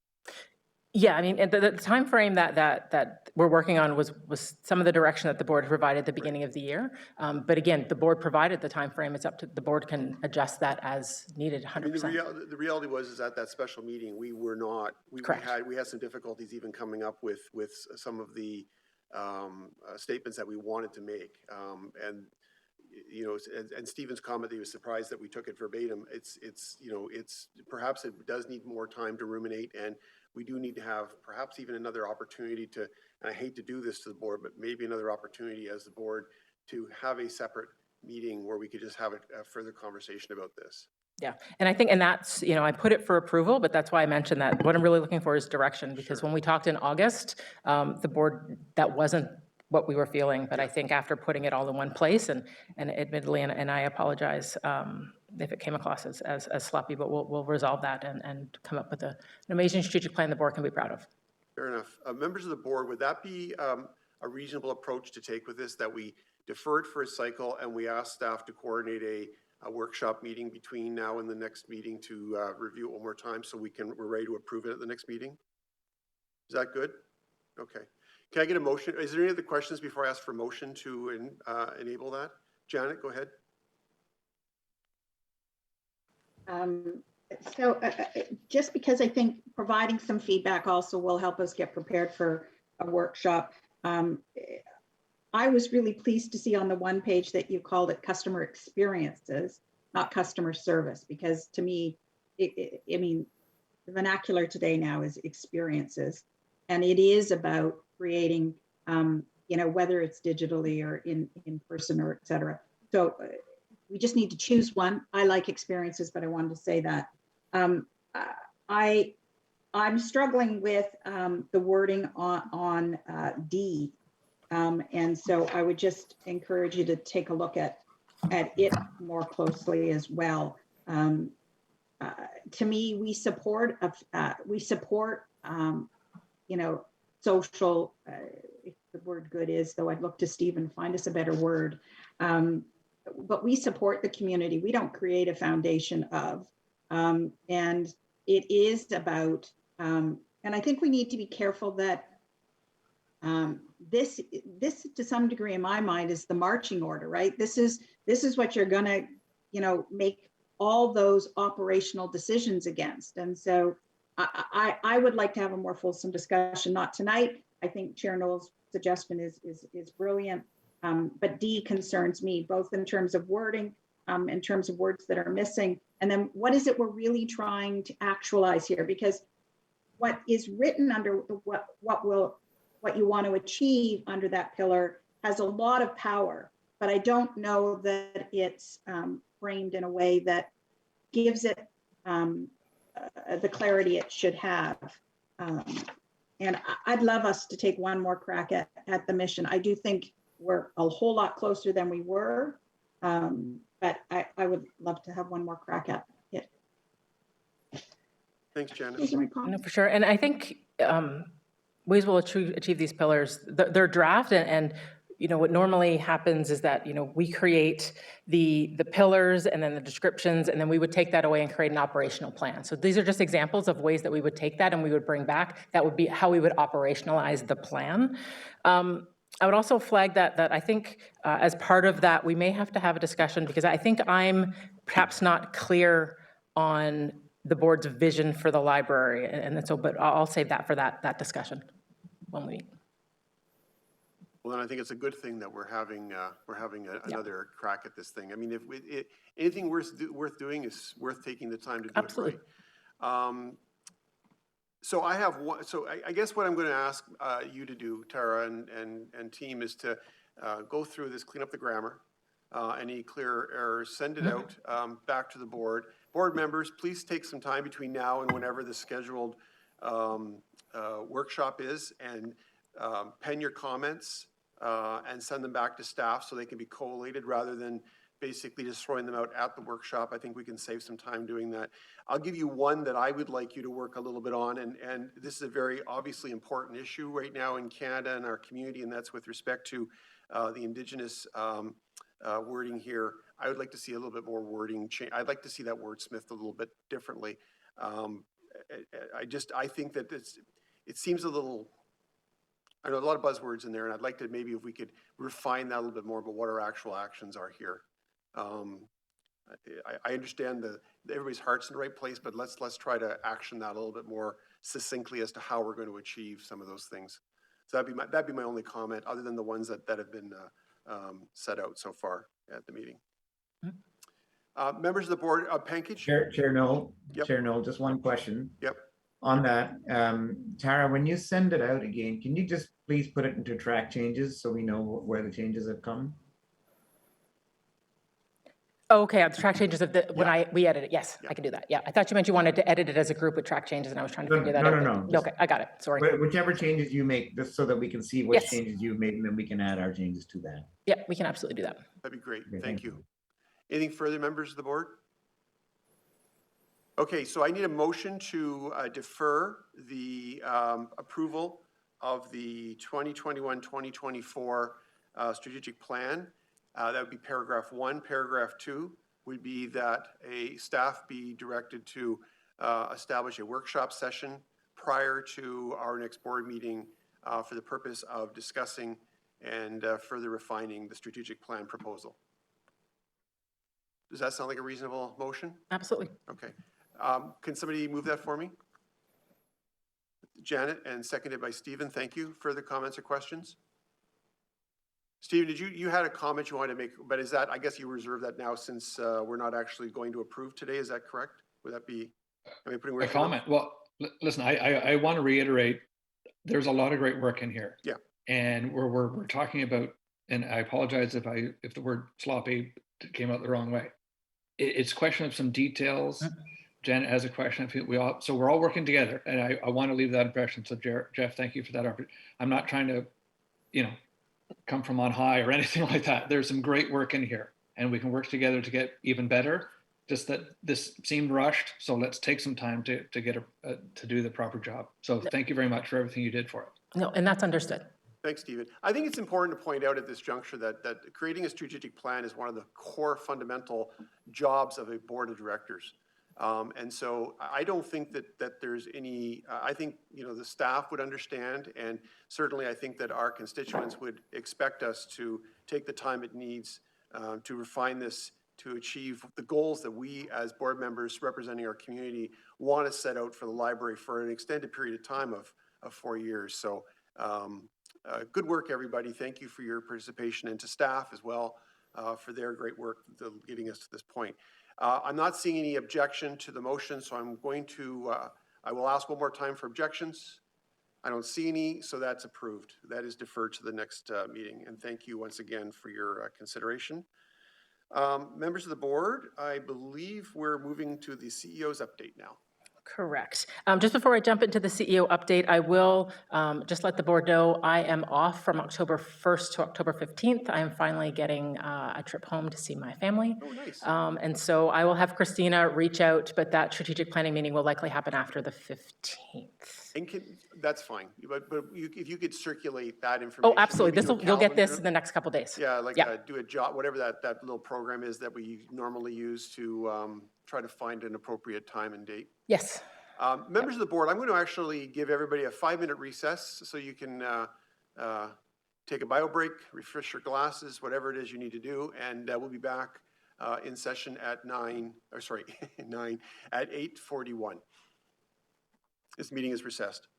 Yeah, I mean, the time frame that we're working on was some of the direction that the board provided at the beginning of the year. But again, the board provided the time frame. It's up to the board can adjust that as needed. 100%. I mean, the reality was at that special meeting we were not. We had some difficulties even coming up with some of the statements that we wanted to make. And you know, and Stephen's comment that he was surprised that we took it verbatim. It's perhaps it does need more time to ruminate, and we do need to have perhaps even another opportunity to, and I hate to do this to the board, but maybe another opportunity as the board to have a separate meeting where we could just have a further conversation about this. Yeah, and I think, and that's, you know, I put it for approval, but that's why I mentioned that what I'm really looking for is direction, because when we talked in August, the board, that wasn't what we were feeling, but I think after putting it all in one place, and admittedly, and I apologize if it came across as sloppy, but we'll resolve that and come up with an amazing strategic plan the board can be proud of. Fair enough. Members of the board, would that be a reasonable approach to take with this, that we defer it for a cycle and we ask staff to coordinate a workshop meeting between now and the next meeting to review it one more time so we're ready to approve it at the next meeting? Is that good? Okay. Can I get a motion? Is there any other questions before I ask for a motion to enable that? Janet, go ahead. So just because I think providing some feedback also will help us get prepared for a workshop. I was really pleased to see on the one page that you called it customer experiences, not customer service, because to me, I mean, the vernacular today now is experiences, and it is about creating, you know, whether it's digitally or in person or et cetera. So we just need to choose one. I like experiences, but I wanted to say that. I'm struggling with the wording on D, And so I would just encourage you to take a look at it more closely as well. To me, we support, social, if the word good is, though I'd look to Stephen, find us a better word. But we support the community. We don't create a foundation of, and it is about, and I think we need to be careful that this to some degree in my mind is the marching order, right? This is what you're gonna, make all those operational decisions against. And so I would like to have a more fulsome discussion, not tonight. I think Chair Noel's suggestion is brilliant, but D concerns me, both in terms of wording, in terms of words that are missing, and then what is it we're really trying to actualize here? Because what is written under what you want to achieve under that pillar has a lot of power, but I don't know that it's framed in a way that gives it the clarity it should have. And I'd love us to take one more crack at the mission. I do think we're a whole lot closer than we were, but I would love to have one more crack at it. Thanks, Janet. No, for sure. And I think ways we'll achieve these pillars, they're draft, and what normally happens is that, we create the pillars and then the descriptions, and then we would take that away and create an operational plan. So these are just examples of ways that we would take that and we would bring back. That would be how we would operationalize the plan. I would also flag that I think as part of that, we may have to have a discussion, because I think I'm perhaps not clear on the board's vision for the library. And so, but I'll save that for that discussion when we meet. Well, then I think it's a good thing that we're having another crack at this thing. I mean, if anything worth doing is worth taking the time to do Absolutely. it right. So I have one. So I guess what I'm going to ask you to do, Tara and team, is to go through this, clean up the grammar, any clear errors, send it out back to the board. Board members, please take some time between now and whenever the scheduled workshop is, and pen your comments and send them back to staff so they can be collated rather than basically just throwing them out at the workshop. I think we can save some time doing that. I'll give you one that I would like you to work a little bit on, and this is a very obviously important issue right now in Canada and our community, and that's with respect to the Indigenous wording here. I would like to see a little bit more wording change. I'd like to see that wordsmithed a little bit differently. I think that it seems a little, I know a lot of buzzwords in there, and I'd like to maybe if we could refine that a little bit more about what our actual actions are here. I understand that everybody's heart's in the right place, but let's try to action that a little bit more succinctly as to how we're going to achieve some of those things. So that'd be my only comment, other than the ones that have been set out so far at the meeting. Members of the board, Pankage? Chair Noel, Yep. Chair Noel, just one question. Yep. On that, Tara, when you send it out again, can you just please put it into track changes so we know where the changes have come? Oh, okay, the track changes of we edit it. Yes, I can do that. Yeah, I thought you meant you wanted to edit it as a group with track changes, and I was trying to figure that out. No. Okay, I got it. Sorry. Whichever changes you make, just so that we can see what Yes. changes you've made, and then we can add our changes to that. Yeah, we can absolutely do that. That'd be great. Okay, Thank you. Anything further, members of the board? Okay, so I need a motion to defer the approval of the 2021-2024 strategic plan. That would be paragraph 1. Paragraph 2 would be that a staff be directed to establish a workshop session prior to our next board meeting for the purpose of discussing and further refining the strategic plan proposal. Does that sound like a reasonable motion? Absolutely. Okay. Can somebody move that for me? Janet, and seconded by Stephen. Thank you. Further comments or questions? Stephen, did you had a comment you wanted to make, but is that, I guess you reserve that now since we're not actually going to approve today, is that correct? Would that be, putting A comment. Well, listen, I want to reiterate, there's a lot of great work in here. Yeah. And we're talking about, and I apologize if the word sloppy came out the wrong way. It's a question of some details. Janet has a question. So we're all working together, and I want to leave that impression. So Jeff, thank you for that. I'm not trying to, come from on high or anything like that. There's some great work in here, and we can work together to get even better. Just that this seemed rushed, so let's take some time to get to do the proper job. So thank you very much for everything you did for it. No, and that's understood. Thanks, Stephen. I think it's important to point out at this juncture that creating a strategic plan is one of the core fundamental jobs of a board of directors. And so I don't think that there's any, I think, the staff would understand, and certainly I think that our constituents would expect us to take the time it needs to refine this, to achieve the goals that we as board members representing our community want to set out for the library for an extended period of time of 4 years. So good work, everybody. Thank you for your participation, and to staff as well for their great work getting us to this point. I'm not seeing any objection to the motion, so I'm going to, I will ask one more time for objections. I don't see any, so that's approved. That is deferred to the next meeting, and thank you once again for your consideration. Members of the board, I believe we're moving to the CEO's update now. Correct. Just before I jump into the CEO update, I will just let the board know I am off from October 1st to October 15th. I am finally getting a trip home to see my family. Oh, nice. And so I will have Christina reach out, but that strategic planning meeting will likely happen after the 15th. And that's fine, but if you could circulate that information. Oh, absolutely. maybe You'll get this calendar. in the next couple days. Yeah, like do a job, whatever that little program is that we normally use to try to find an appropriate time and date. Yes. Members of the board, I'm going to actually give everybody a 5-minute recess so you can take a bio break, refresh your glasses, whatever it is you need to do, and we'll be back in session at 8:41. This meeting is recessed.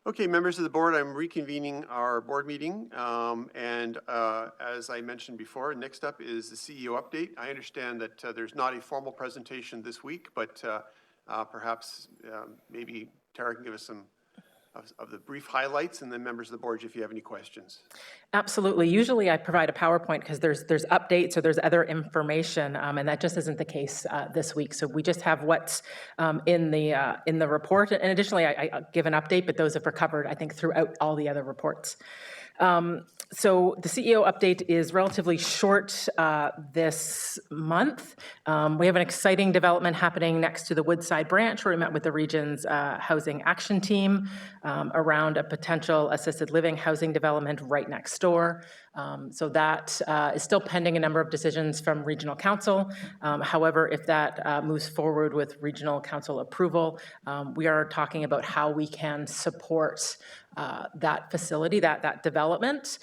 Okay, members of the board, I'm reconvening our board meeting. As I mentioned before, next up is the CEO update. I understand that there's not a formal presentation this week, but perhaps maybe Tara can give us some of the brief highlights, and then members of the board, if you have any questions. Absolutely. Usually I provide a PowerPoint because there's updates or there's other information, and that just isn't the case this week. So we just have what's in the report. And additionally, I give an update, but those have recovered, I think, throughout all the other reports. So the CEO update is relatively short this month. We have an exciting development happening next to the Woodside branch where we met with the region's housing action team around a potential assisted living housing development right next door. So that is still pending a number of decisions from regional council. However, if that moves forward with regional council approval, we are talking about how we can support that facility, that development,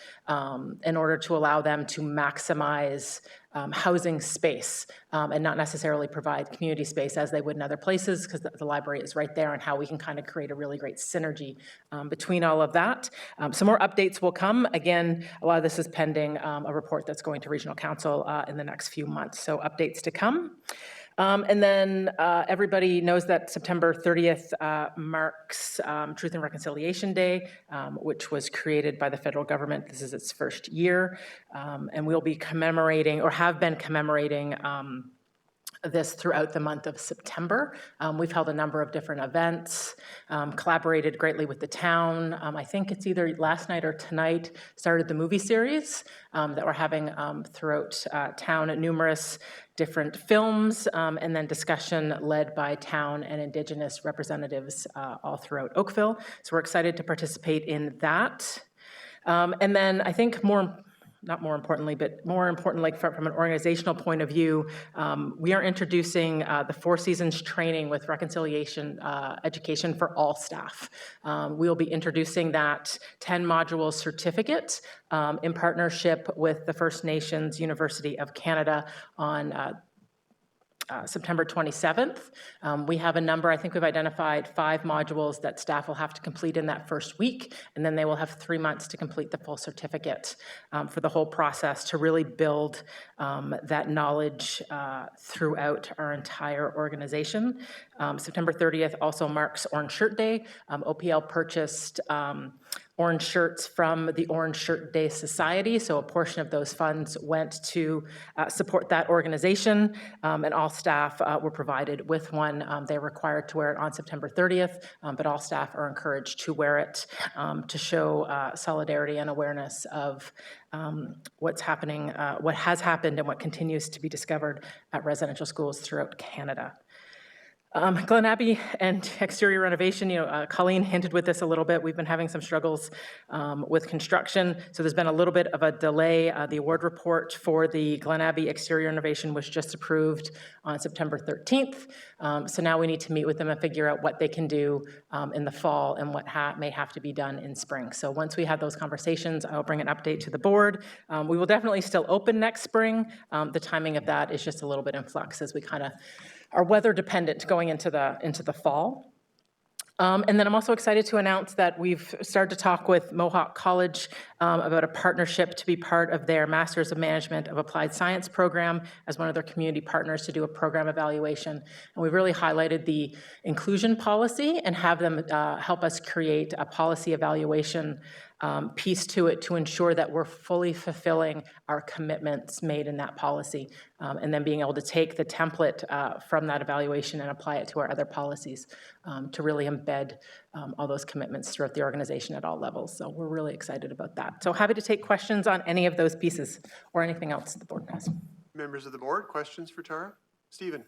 in order to allow them to maximize housing space and not necessarily provide community space as they would in other places, because the library is right there, and how we can kind of create a really great synergy between all of that. Some more updates will come. Again, a lot of this is pending a report that's going to regional council in the next few months. So updates to come. And then everybody knows that September 30th marks Truth and Reconciliation Day, which was created by the federal government. This is its first year, and we'll be commemorating, or have been commemorating, this throughout the month of September. We've held a number of different events, collaborated greatly with the town. I think it's either last night or tonight, started the movie series that we're having throughout town, at numerous different films, and then discussion led by town and Indigenous representatives all throughout Oakville. So we're excited to participate in that. And then I think not more importantly, but more importantly, from an organizational point of view, we are introducing the 4 Seasons training with reconciliation education for all staff. We'll be introducing that 10-module certificate in partnership with the First Nations University of Canada on September 27th. We have a number, I think we've identified 5 modules that staff will have to complete in that first week, and then they will have 3 months to complete the full certificate for the whole process to really build that knowledge throughout our entire organization. September 30th also marks Orange Shirt Day. OPL purchased orange shirts from the Orange Shirt Day Society, so a portion of those funds went to support that organization, and all staff were provided with one. They're required to wear it on September 30th, but all staff are encouraged to wear it to show solidarity and awareness of what's happening, what has happened, and what continues to be discovered at residential schools throughout Canada. Glen Abbey and exterior renovation, Colleen hinted with this a little bit. We've been having some struggles with construction, so there's been a little bit of a delay. The award report for the Glen Abbey exterior renovation was just approved on September 13th. So now we need to meet with them and figure out what they can do in the fall and what may have to be done in spring. So once we have those conversations, I'll bring an update to the board. We will definitely still open next spring. The timing of that is just a little bit in flux as we kind of are weather dependent going into the fall. And then I'm also excited to announce that we've started to talk with Mohawk College about a partnership to be part of their Masters of Management of Applied Science program as one of their community partners to do a program evaluation. And we've really highlighted the inclusion policy and have them help us create a policy evaluation piece to it to ensure that we're fully fulfilling our commitments made in that policy, and then being able to take the template from that evaluation and apply it to our other policies to really embed all those commitments throughout the organization at all levels. So we're really excited about that. So happy to take questions on any of those pieces or anything else the board has. Members of the board, questions for Tara? Stephen?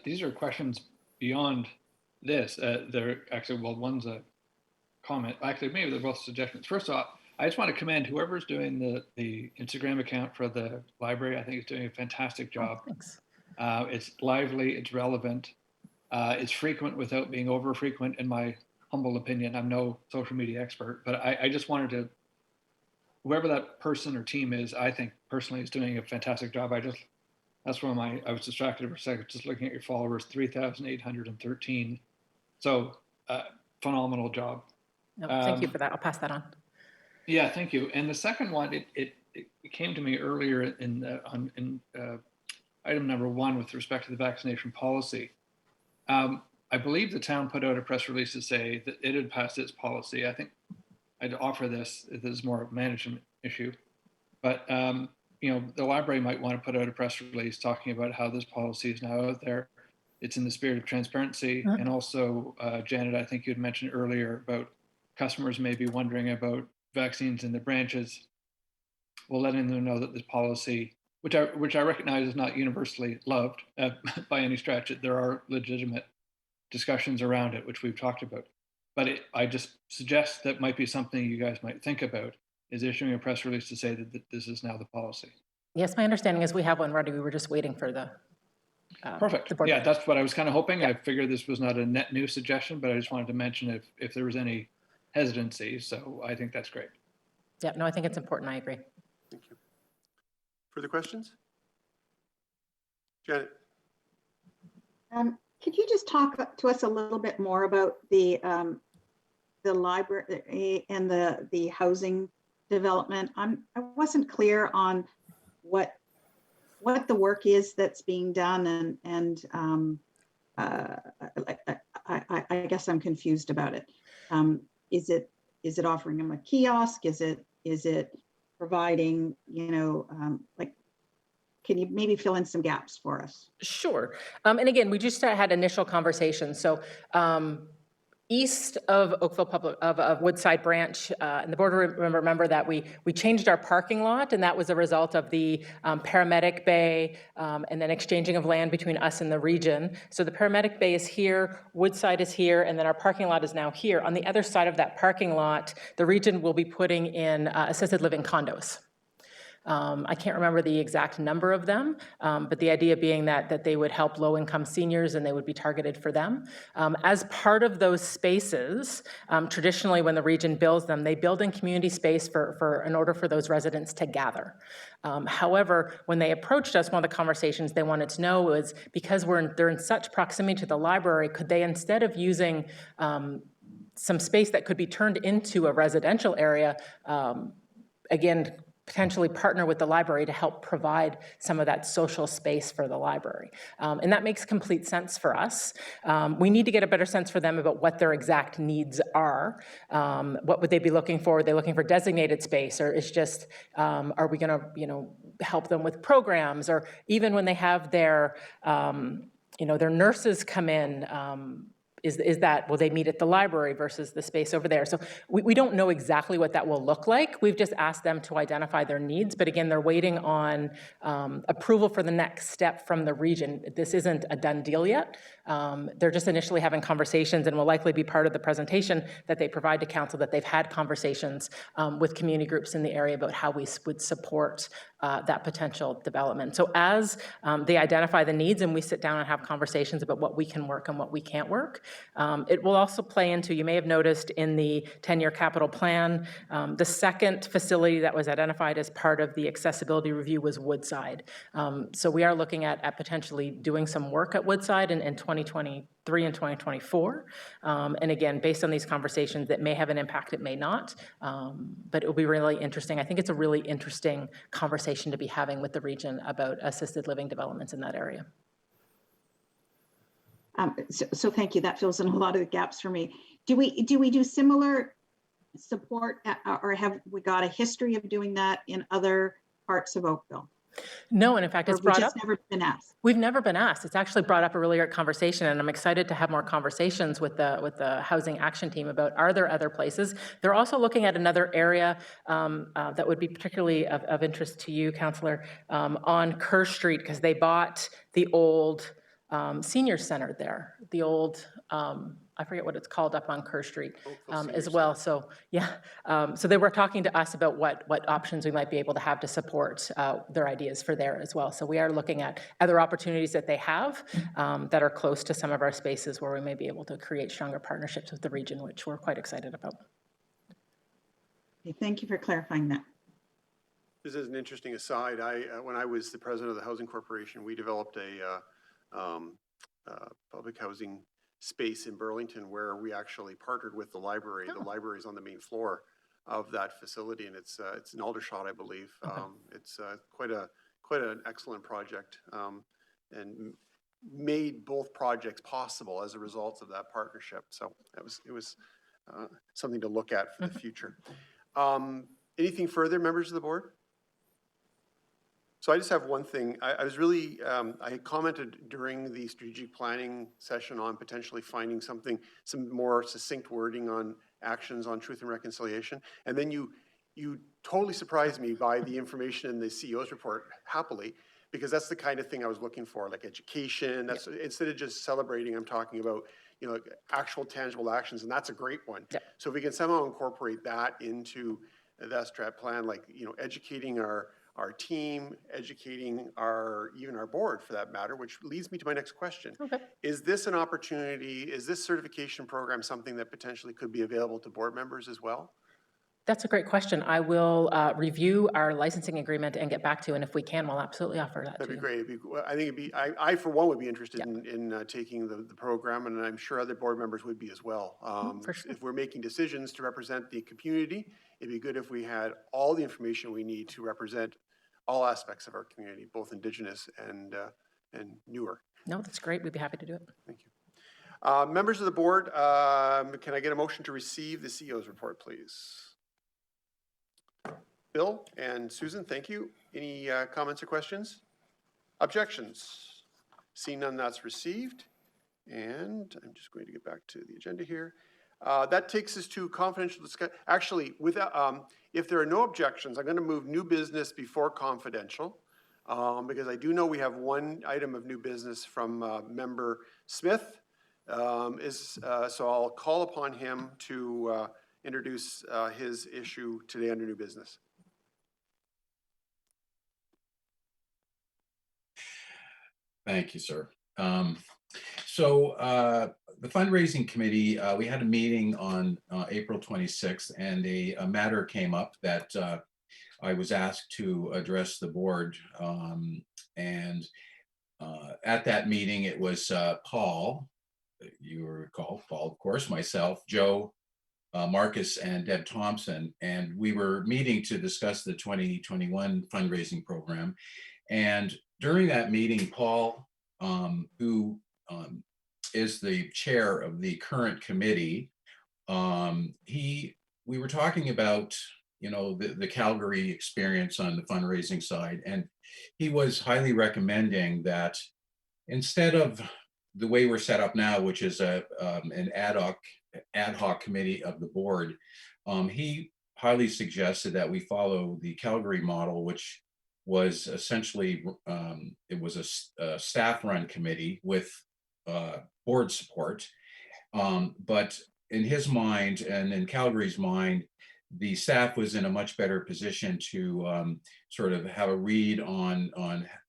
These are questions beyond this. They're actually, well, one's a comment. Actually, maybe they're both suggestions. First off, I just want to commend whoever's doing the Instagram account for the library. I think it's doing a fantastic job. Thanks. It's lively, it's relevant, it's frequent without being over frequent, in my humble opinion. I'm no social media expert, but I just wanted to, whoever that person or team is, I think personally is doing a fantastic job. That's where I was distracted for a second, just looking at your followers, 3,813 So phenomenal job. No, thank you for that. I'll pass that on. Yeah, thank you. And the second one, it came to me earlier in item number 1 with respect to the vaccination policy. I believe the town put out a press release to say that it had passed its policy. I think I'd offer this is more of a management issue, but you know, the library might want to put out a press release talking about how this policy is now out there. It's in the spirit of transparency. And also, Janet, I think you had mentioned earlier about customers may be wondering about vaccines in the branches. Well, letting them know that this policy, which I recognize is not universally loved by any stretch, there are legitimate discussions around it, which we've talked about. But I just suggest that might be something you guys might think about, is issuing a press release to say that this is now the policy. Yes, my understanding is we have one ready. We were just waiting for the perfect. Yeah, that's what I was kind of hoping. I figured this was not a net new suggestion, but I just wanted to mention if there was any hesitancy. So I think that's great. Yeah, no, I think it's important. I agree. Thank you. Further questions? Janet? Could you just talk to us a little bit more about the library and the housing development? I wasn't clear on what the work is that's being done, and I guess I'm confused about it. Is it offering them a kiosk? Is it providing, you know, like, can you maybe fill in some gaps for us? Sure. And again, we just had initial conversations. So east of Oakville of Woodside branch, and the board remember that we changed our parking lot, and that was a result of the paramedic bay and then exchanging of land between us and the region. So the paramedic bay is here, Woodside is here, and then our parking lot is now here. On the other side of that parking lot, the region will be putting in assisted living condos. I can't remember the exact number of them, but the idea being that they would help low-income seniors and they would be targeted for them. As part of those spaces, traditionally when the region builds them, they build in community space in order for those residents to gather. However, when they approached us, one of the conversations they wanted to know was, because they're in such proximity to the library, could they, instead of using some space that could be turned into a residential area, again, potentially partner with the library to help provide some of that social space for the library. And that makes complete sense for us. We need to get a better sense for them about what their exact needs are. What would they be looking for? Are they looking for designated space, or is just, are we gonna, you know, help them with programs, or even when they have their, you know, their nurses come in, is that, will they meet at the library versus the space over there? So we don't know exactly what that will look like. We've just asked them to identify their needs, but again, they're waiting on approval for the next step from the region. This isn't a done deal yet. They're just initially having conversations, and will likely be part of the presentation that they provide to council, that they've had conversations with community groups in the area about how we would support that potential development. So as they identify the needs and we sit down and have conversations about what we can work and what we can't work, it will also play into, you may have noticed in the 10-year capital plan, the second facility that was identified as part of the accessibility review was Woodside. So we are looking at potentially doing some work at Woodside in 2023 and 2024. And again, based on these conversations, that may have an impact, it may not, but it will be really interesting. I think it's a really interesting conversation to be having with the region about assisted living developments in that area. So thank you. That fills in a lot of the gaps for me. Do we do similar support, or have we got a history of doing that in other parts of Oakville? No, and in fact, it's brought up. Never been asked. We've never been asked. It's actually brought up a really great conversation, and I'm excited to have more conversations with the housing action team about, are there other places? They're also looking at another area that would be particularly of interest to you, Councillor, on Kerr Street, because they bought the old senior center there, the old, I forget what it's called, up on Kerr Street as well. So yeah, so they were talking to us about what options we might be able to have to support their ideas for there as well. So we are looking at other opportunities that they have that are close to some of our spaces where we may be able to create stronger partnerships with the region, which we're quite excited about. Okay, thank you for clarifying that. This is an interesting aside. When I was the president of the Housing Corporation, we developed a public housing space in Burlington where we actually partnered with the library. The library is on the main floor of that facility, and it's in Aldershot, I believe. It's quite an excellent project, and made both projects possible as a result of that partnership. So it was something to look at for the future. Anything further, members of the board? So I just have one thing. I was really, I had commented during the strategic planning session on potentially finding some more succinct wording on actions on truth and reconciliation. And then you totally surprised me by the information in the CEO's report, happily, because that's the kind of thing I was looking for, like education. That's instead of just celebrating, I'm talking about, you know, actual tangible actions, and that's a great one. So if we can somehow incorporate that into the strat plan, like, you know, educating our team, educating even our board for that matter, which leads me to my next question. Okay. Is this an opportunity, is this certification program something that potentially could be available to board members as well? That's a great question. I will review our licensing agreement and get back to you, and if we can, we'll absolutely offer that That'd to be you. great. I think it'd be, I for one would be interested in taking the program, and I'm sure other board members would be as well. For sure. If we're making decisions to represent the community, it'd be good if we had all the information we need to represent all aspects of our community, both Indigenous and newer. No, that's great. We'd be happy to do it. Thank you. Members of the board, can I get a motion to receive the CEO's report, please? Bill and Susan, thank you. Any comments or questions? Objections? Seeing none, that's received. And I'm just going to get back to the agenda here. That takes us to confidential discussion. Actually, if there are no objections, I'm going to move new business before confidential, because I do know we have one item of new business from Member Smith. So I'll call upon him to introduce his issue today under new business. Thank you, sir. So the fundraising committee, we had a meeting on April 26th, and a matter came up that I was asked to address the board. And at that meeting, it was Paul, you recall Paul, of course, myself, Joe, Marcus, and Deb Thompson, and we were meeting to discuss the 2021 fundraising program. And during that meeting, Paul, who is the chair of the current committee, we were talking about, you know, the Calgary experience on the fundraising side, and he was highly recommending that instead of the way we're set up now, which is an ad hoc committee of the board, he highly suggested that we follow the Calgary model, which was essentially, it was a staff-run committee with board support. But in his mind and in Calgary's mind, the staff was in a much better position to sort of have a read on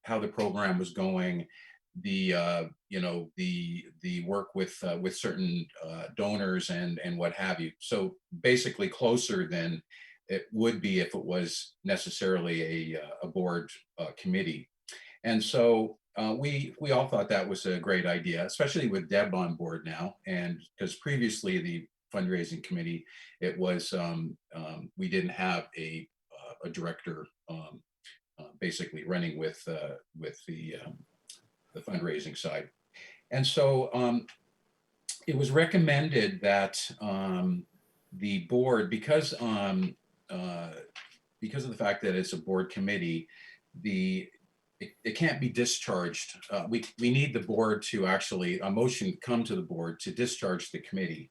how the program was going, the work with certain donors and what have you. So basically closer than it would be if it was necessarily a board committee. And so we all thought that was a great idea, especially with Deb on board now. And because previously the fundraising committee, it was, we didn't have a director basically running with the fundraising side. And so it was recommended that the board, because of the fact that it's a board committee, it can't be discharged. We need the board to actually, a motion come to the board to discharge the committee.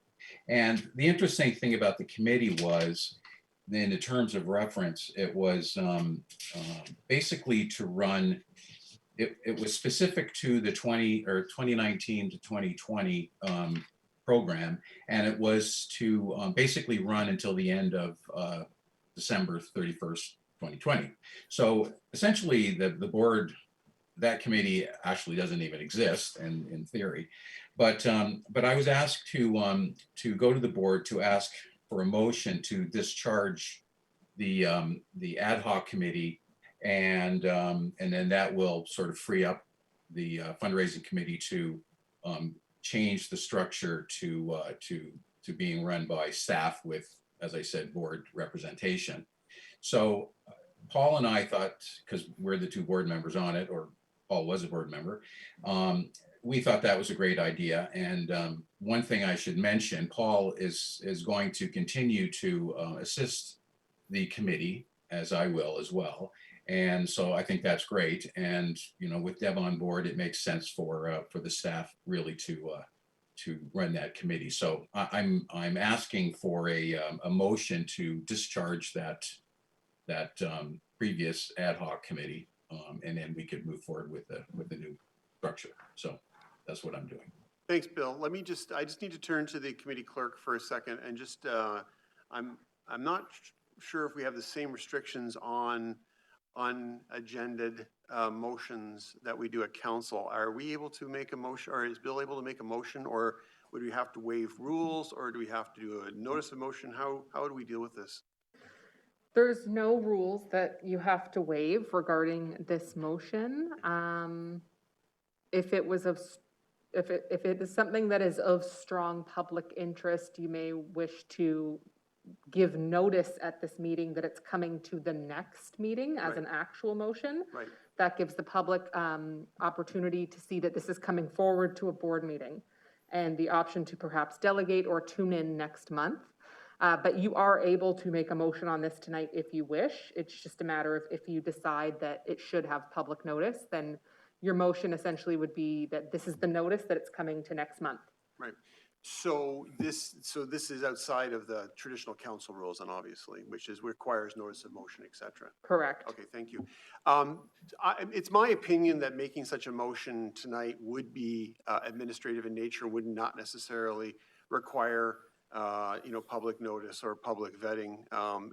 And the interesting thing about the committee was, in the terms of reference, it was basically to run, it was specific to the 2019 to 2020 program, and it was to basically run until the end of December 31st, 2020. So essentially the board, that committee actually doesn't even exist in theory. But I was asked to go to the board to ask for a motion to discharge the ad hoc committee, and then that will sort of free up the fundraising committee to change the structure to being run by staff with, as I said, board representation. So Paul and I thought, because we're the two board members on it, or Paul was a board member, we thought that was a great idea. And one thing I should mention, Paul is going to continue to assist the committee, as I will as well. And so I think that's great. And, you know, with Deb on board, it makes sense for the staff really to run that committee. So I'm asking for a motion to discharge that previous ad hoc committee, and then we could move forward with the new structure. So that's what I'm doing. Thanks, Bill. I just need to turn to the committee clerk for a second and just, I'm not sure if we have the same restrictions on unagended motions that we do at council. Are we able to make a motion, or is Bill able to make a motion, or would we have to waive rules, or do we have to do a notice of motion? How do we deal with this? There's no rules that you have to waive regarding this motion. If it is something that is of strong public interest, you may wish to give notice at this meeting that it's coming to the next meeting as an actual motion. Right. That gives the public opportunity to see that this is coming forward to a board meeting, and the option to perhaps delegate or tune in next month. But you are able to make a motion on this tonight if you wish. It's just a matter of if you decide that it should have public notice, then your motion essentially would be that this is the notice that it's coming to next month. Right. So this is outside of the traditional council rules, and obviously, which requires notice of motion, et cetera. Correct. Okay, thank you. It's my opinion that making such a motion tonight would be administrative in nature, would not necessarily require public notice or public vetting.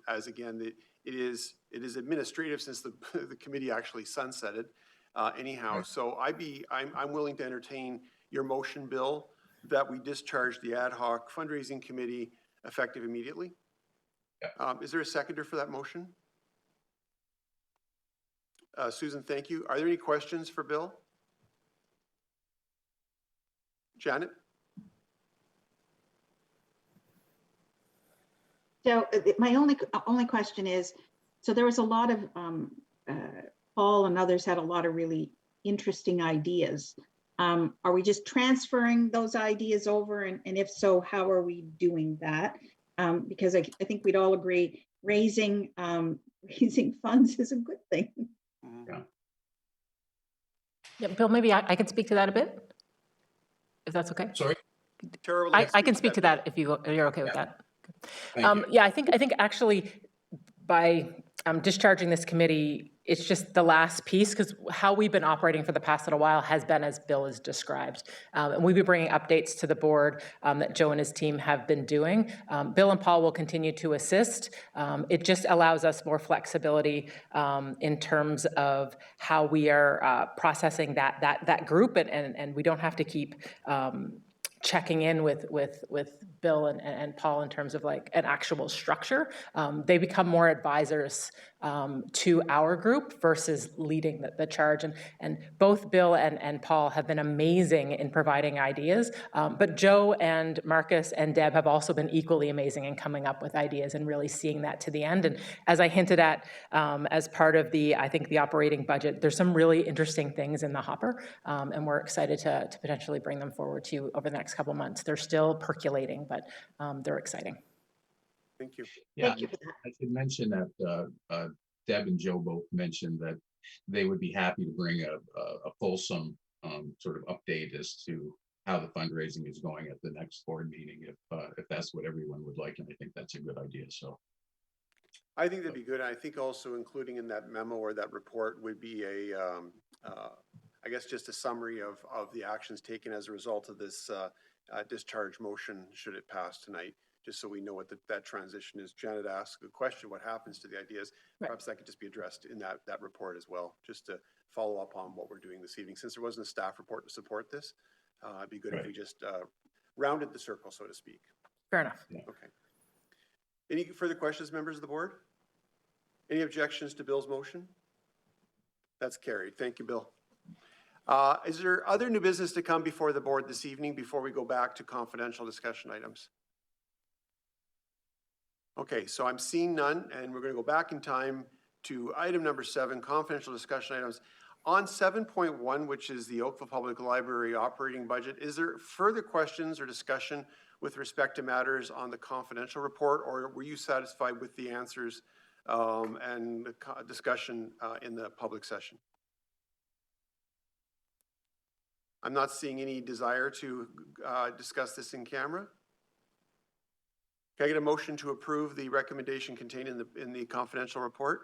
As again, it is administrative since the committee actually sunsetted anyhow. Right. So I'm willing to entertain your motion, Bill, that we discharge the ad hoc fundraising committee effective immediately. Yeah. Is there a seconder for that motion? Susan, thank you. Are there any questions for Bill? Janet? So my only question is, so there was a lot of, Paul and others had a lot of really interesting ideas. Are we just transferring those ideas over? And if so, how are we doing that? Because I think we'd all agree raising funds is a good thing. Yeah. Yeah, Bill, maybe I can speak to that a bit, if that's okay. Sorry. Tara, I can speak to that if you're okay with that. Thank you. Yeah, I think actually by discharging this committee, it's just the last piece, because how we've been operating for the past little while has been as Bill has described. And we'll be bringing updates to the board that Joe and his team have been doing. Bill and Paul will continue to assist. It just allows us more flexibility in terms of how we are processing that group, and we don't have to keep checking in with Bill and Paul in terms of like an actual structure. They become more advisors to our group versus leading the charge. And both Bill and Paul have been amazing in providing ideas, but Joe and Marcus and Deb have also been equally amazing in coming up with ideas and really seeing that to the end. And as I hinted at, as part of the operating budget, there's some really interesting things in the hopper, and we're excited to potentially bring them forward to you over the next couple of months. They're still percolating, but they're exciting. Thank you. Yeah, Thank you for that. I should mention that Deb and Joe both mentioned that they would be happy to bring a fulsome sort of update as to how the fundraising is going at the next board meeting, if that's what everyone would like, and I think that's a good idea. So I think that'd be good. I think also including in that memo or that report would be I guess just a summary of the actions taken as a result of this discharge motion, should it pass tonight, just so we know what that transition is. Janet asked a question, what happens to the ideas? Right. Perhaps that could just be addressed in that report as well, just to follow up on what we're doing this evening. Since there wasn't a staff report to support this, it'd be good if we just rounded the circle, so to speak. Fair enough. Yeah. Okay. Any further questions, members of the board? Any objections to Bill's motion? That's carried. Thank you, Bill. Is there other new business to come before the board this evening before we go back to confidential discussion items? Okay, so I'm seeing none, and we're going to go back in time to item number 7, confidential discussion items. On 7.1, which is the Oakville Public Library operating budget, is there further questions or discussion with respect to matters on the confidential report, or were you satisfied with the answers and the discussion in the public session? I'm not seeing any desire to discuss this in camera. Can I get a motion to approve the recommendation contained in the confidential report?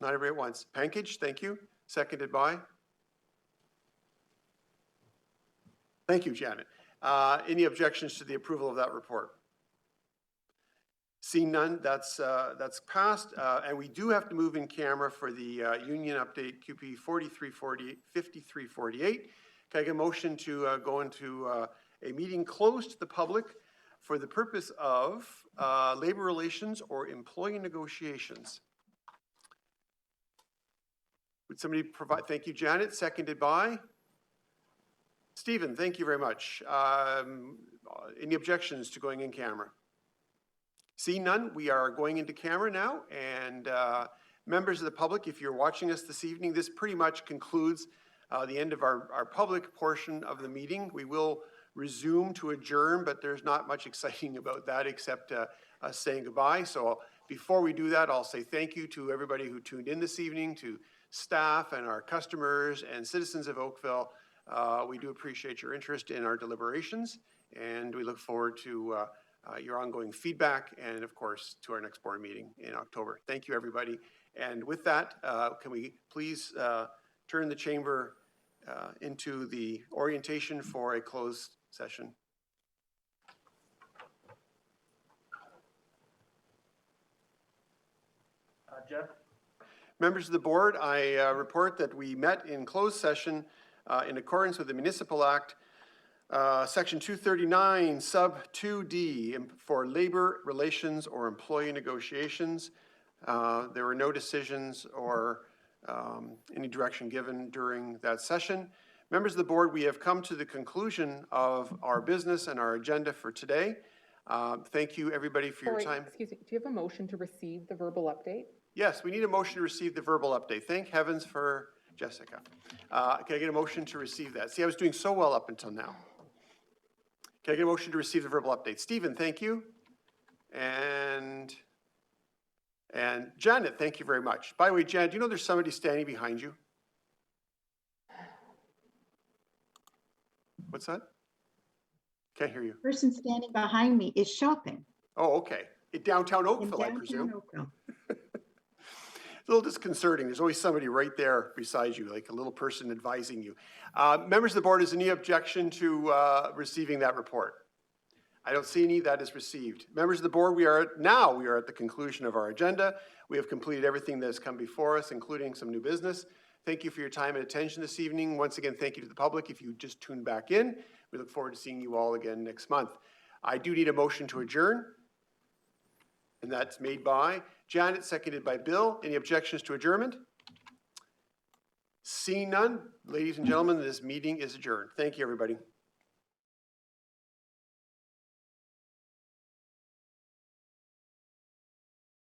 Not everybody at once. Pankage, thank you. Seconded by? Thank you, Janet. Any objections to the approval of that report? Seeing none, that's passed. And we do have to move in camera for the union update QP 5348. Can I get a motion to go into a meeting closed to the public for the purpose of labor relations or employee negotiations? Would somebody provide? Thank you, Janet. Seconded by? Stephen, thank you very much. Any objections to going in camera? Seeing none, we are going into camera now. And members of the public, if you're watching us this evening, this pretty much concludes the end of our public portion of the meeting. We will resume to adjourn, but there's not much exciting about that except us saying goodbye. So before we do that, I'll say thank you to everybody who tuned in this evening, to staff and our customers and citizens of Oakville. We do appreciate your interest in our deliberations, and we look forward to your ongoing feedback and, of course, to our next board meeting in October. Thank you, everybody. And with that, can we please turn the chamber into the orientation for a closed session? Jeff? Members of the board, I report that we met in closed session in accordance with the Municipal Act, Section 239, Sub 2D, for labor relations or employee negotiations. There were no decisions or any direction given during that session. Members of the board, we have come to the conclusion of our business and our agenda for today. Thank you, everybody, for your time. Excuse me, do you have a motion to receive the verbal update? Yes, we need a motion to receive the verbal update. Thank heavens for Jessica. Can I get a motion to receive that? See, I was doing so well up until now. Can I get a motion to receive the verbal update? Stephen, thank you. And Janet, thank you very much. By the way, Janet, do you know there's somebody standing behind you? What's that? Can't hear you. The person standing behind me is shopping. Oh, okay. In downtown Oakville, in downtown I presume. Oakville. It's a little disconcerting. There's always somebody right there beside you, like a little person advising you. Members of the board, is any objection to receiving that report? I don't see any. That is received. Members of the board, we are at the conclusion of our agenda. We have completed everything that has come before us, including some new business. Thank you for your time and attention this evening. Once again, thank you to the public. If you just tuned back in, we look forward to seeing you all again next month. I do need a motion to adjourn, and that's made by Janet, seconded by Bill. Any objections to adjournment? Seeing none, ladies and gentlemen, this meeting is adjourned. Thank you, everybody.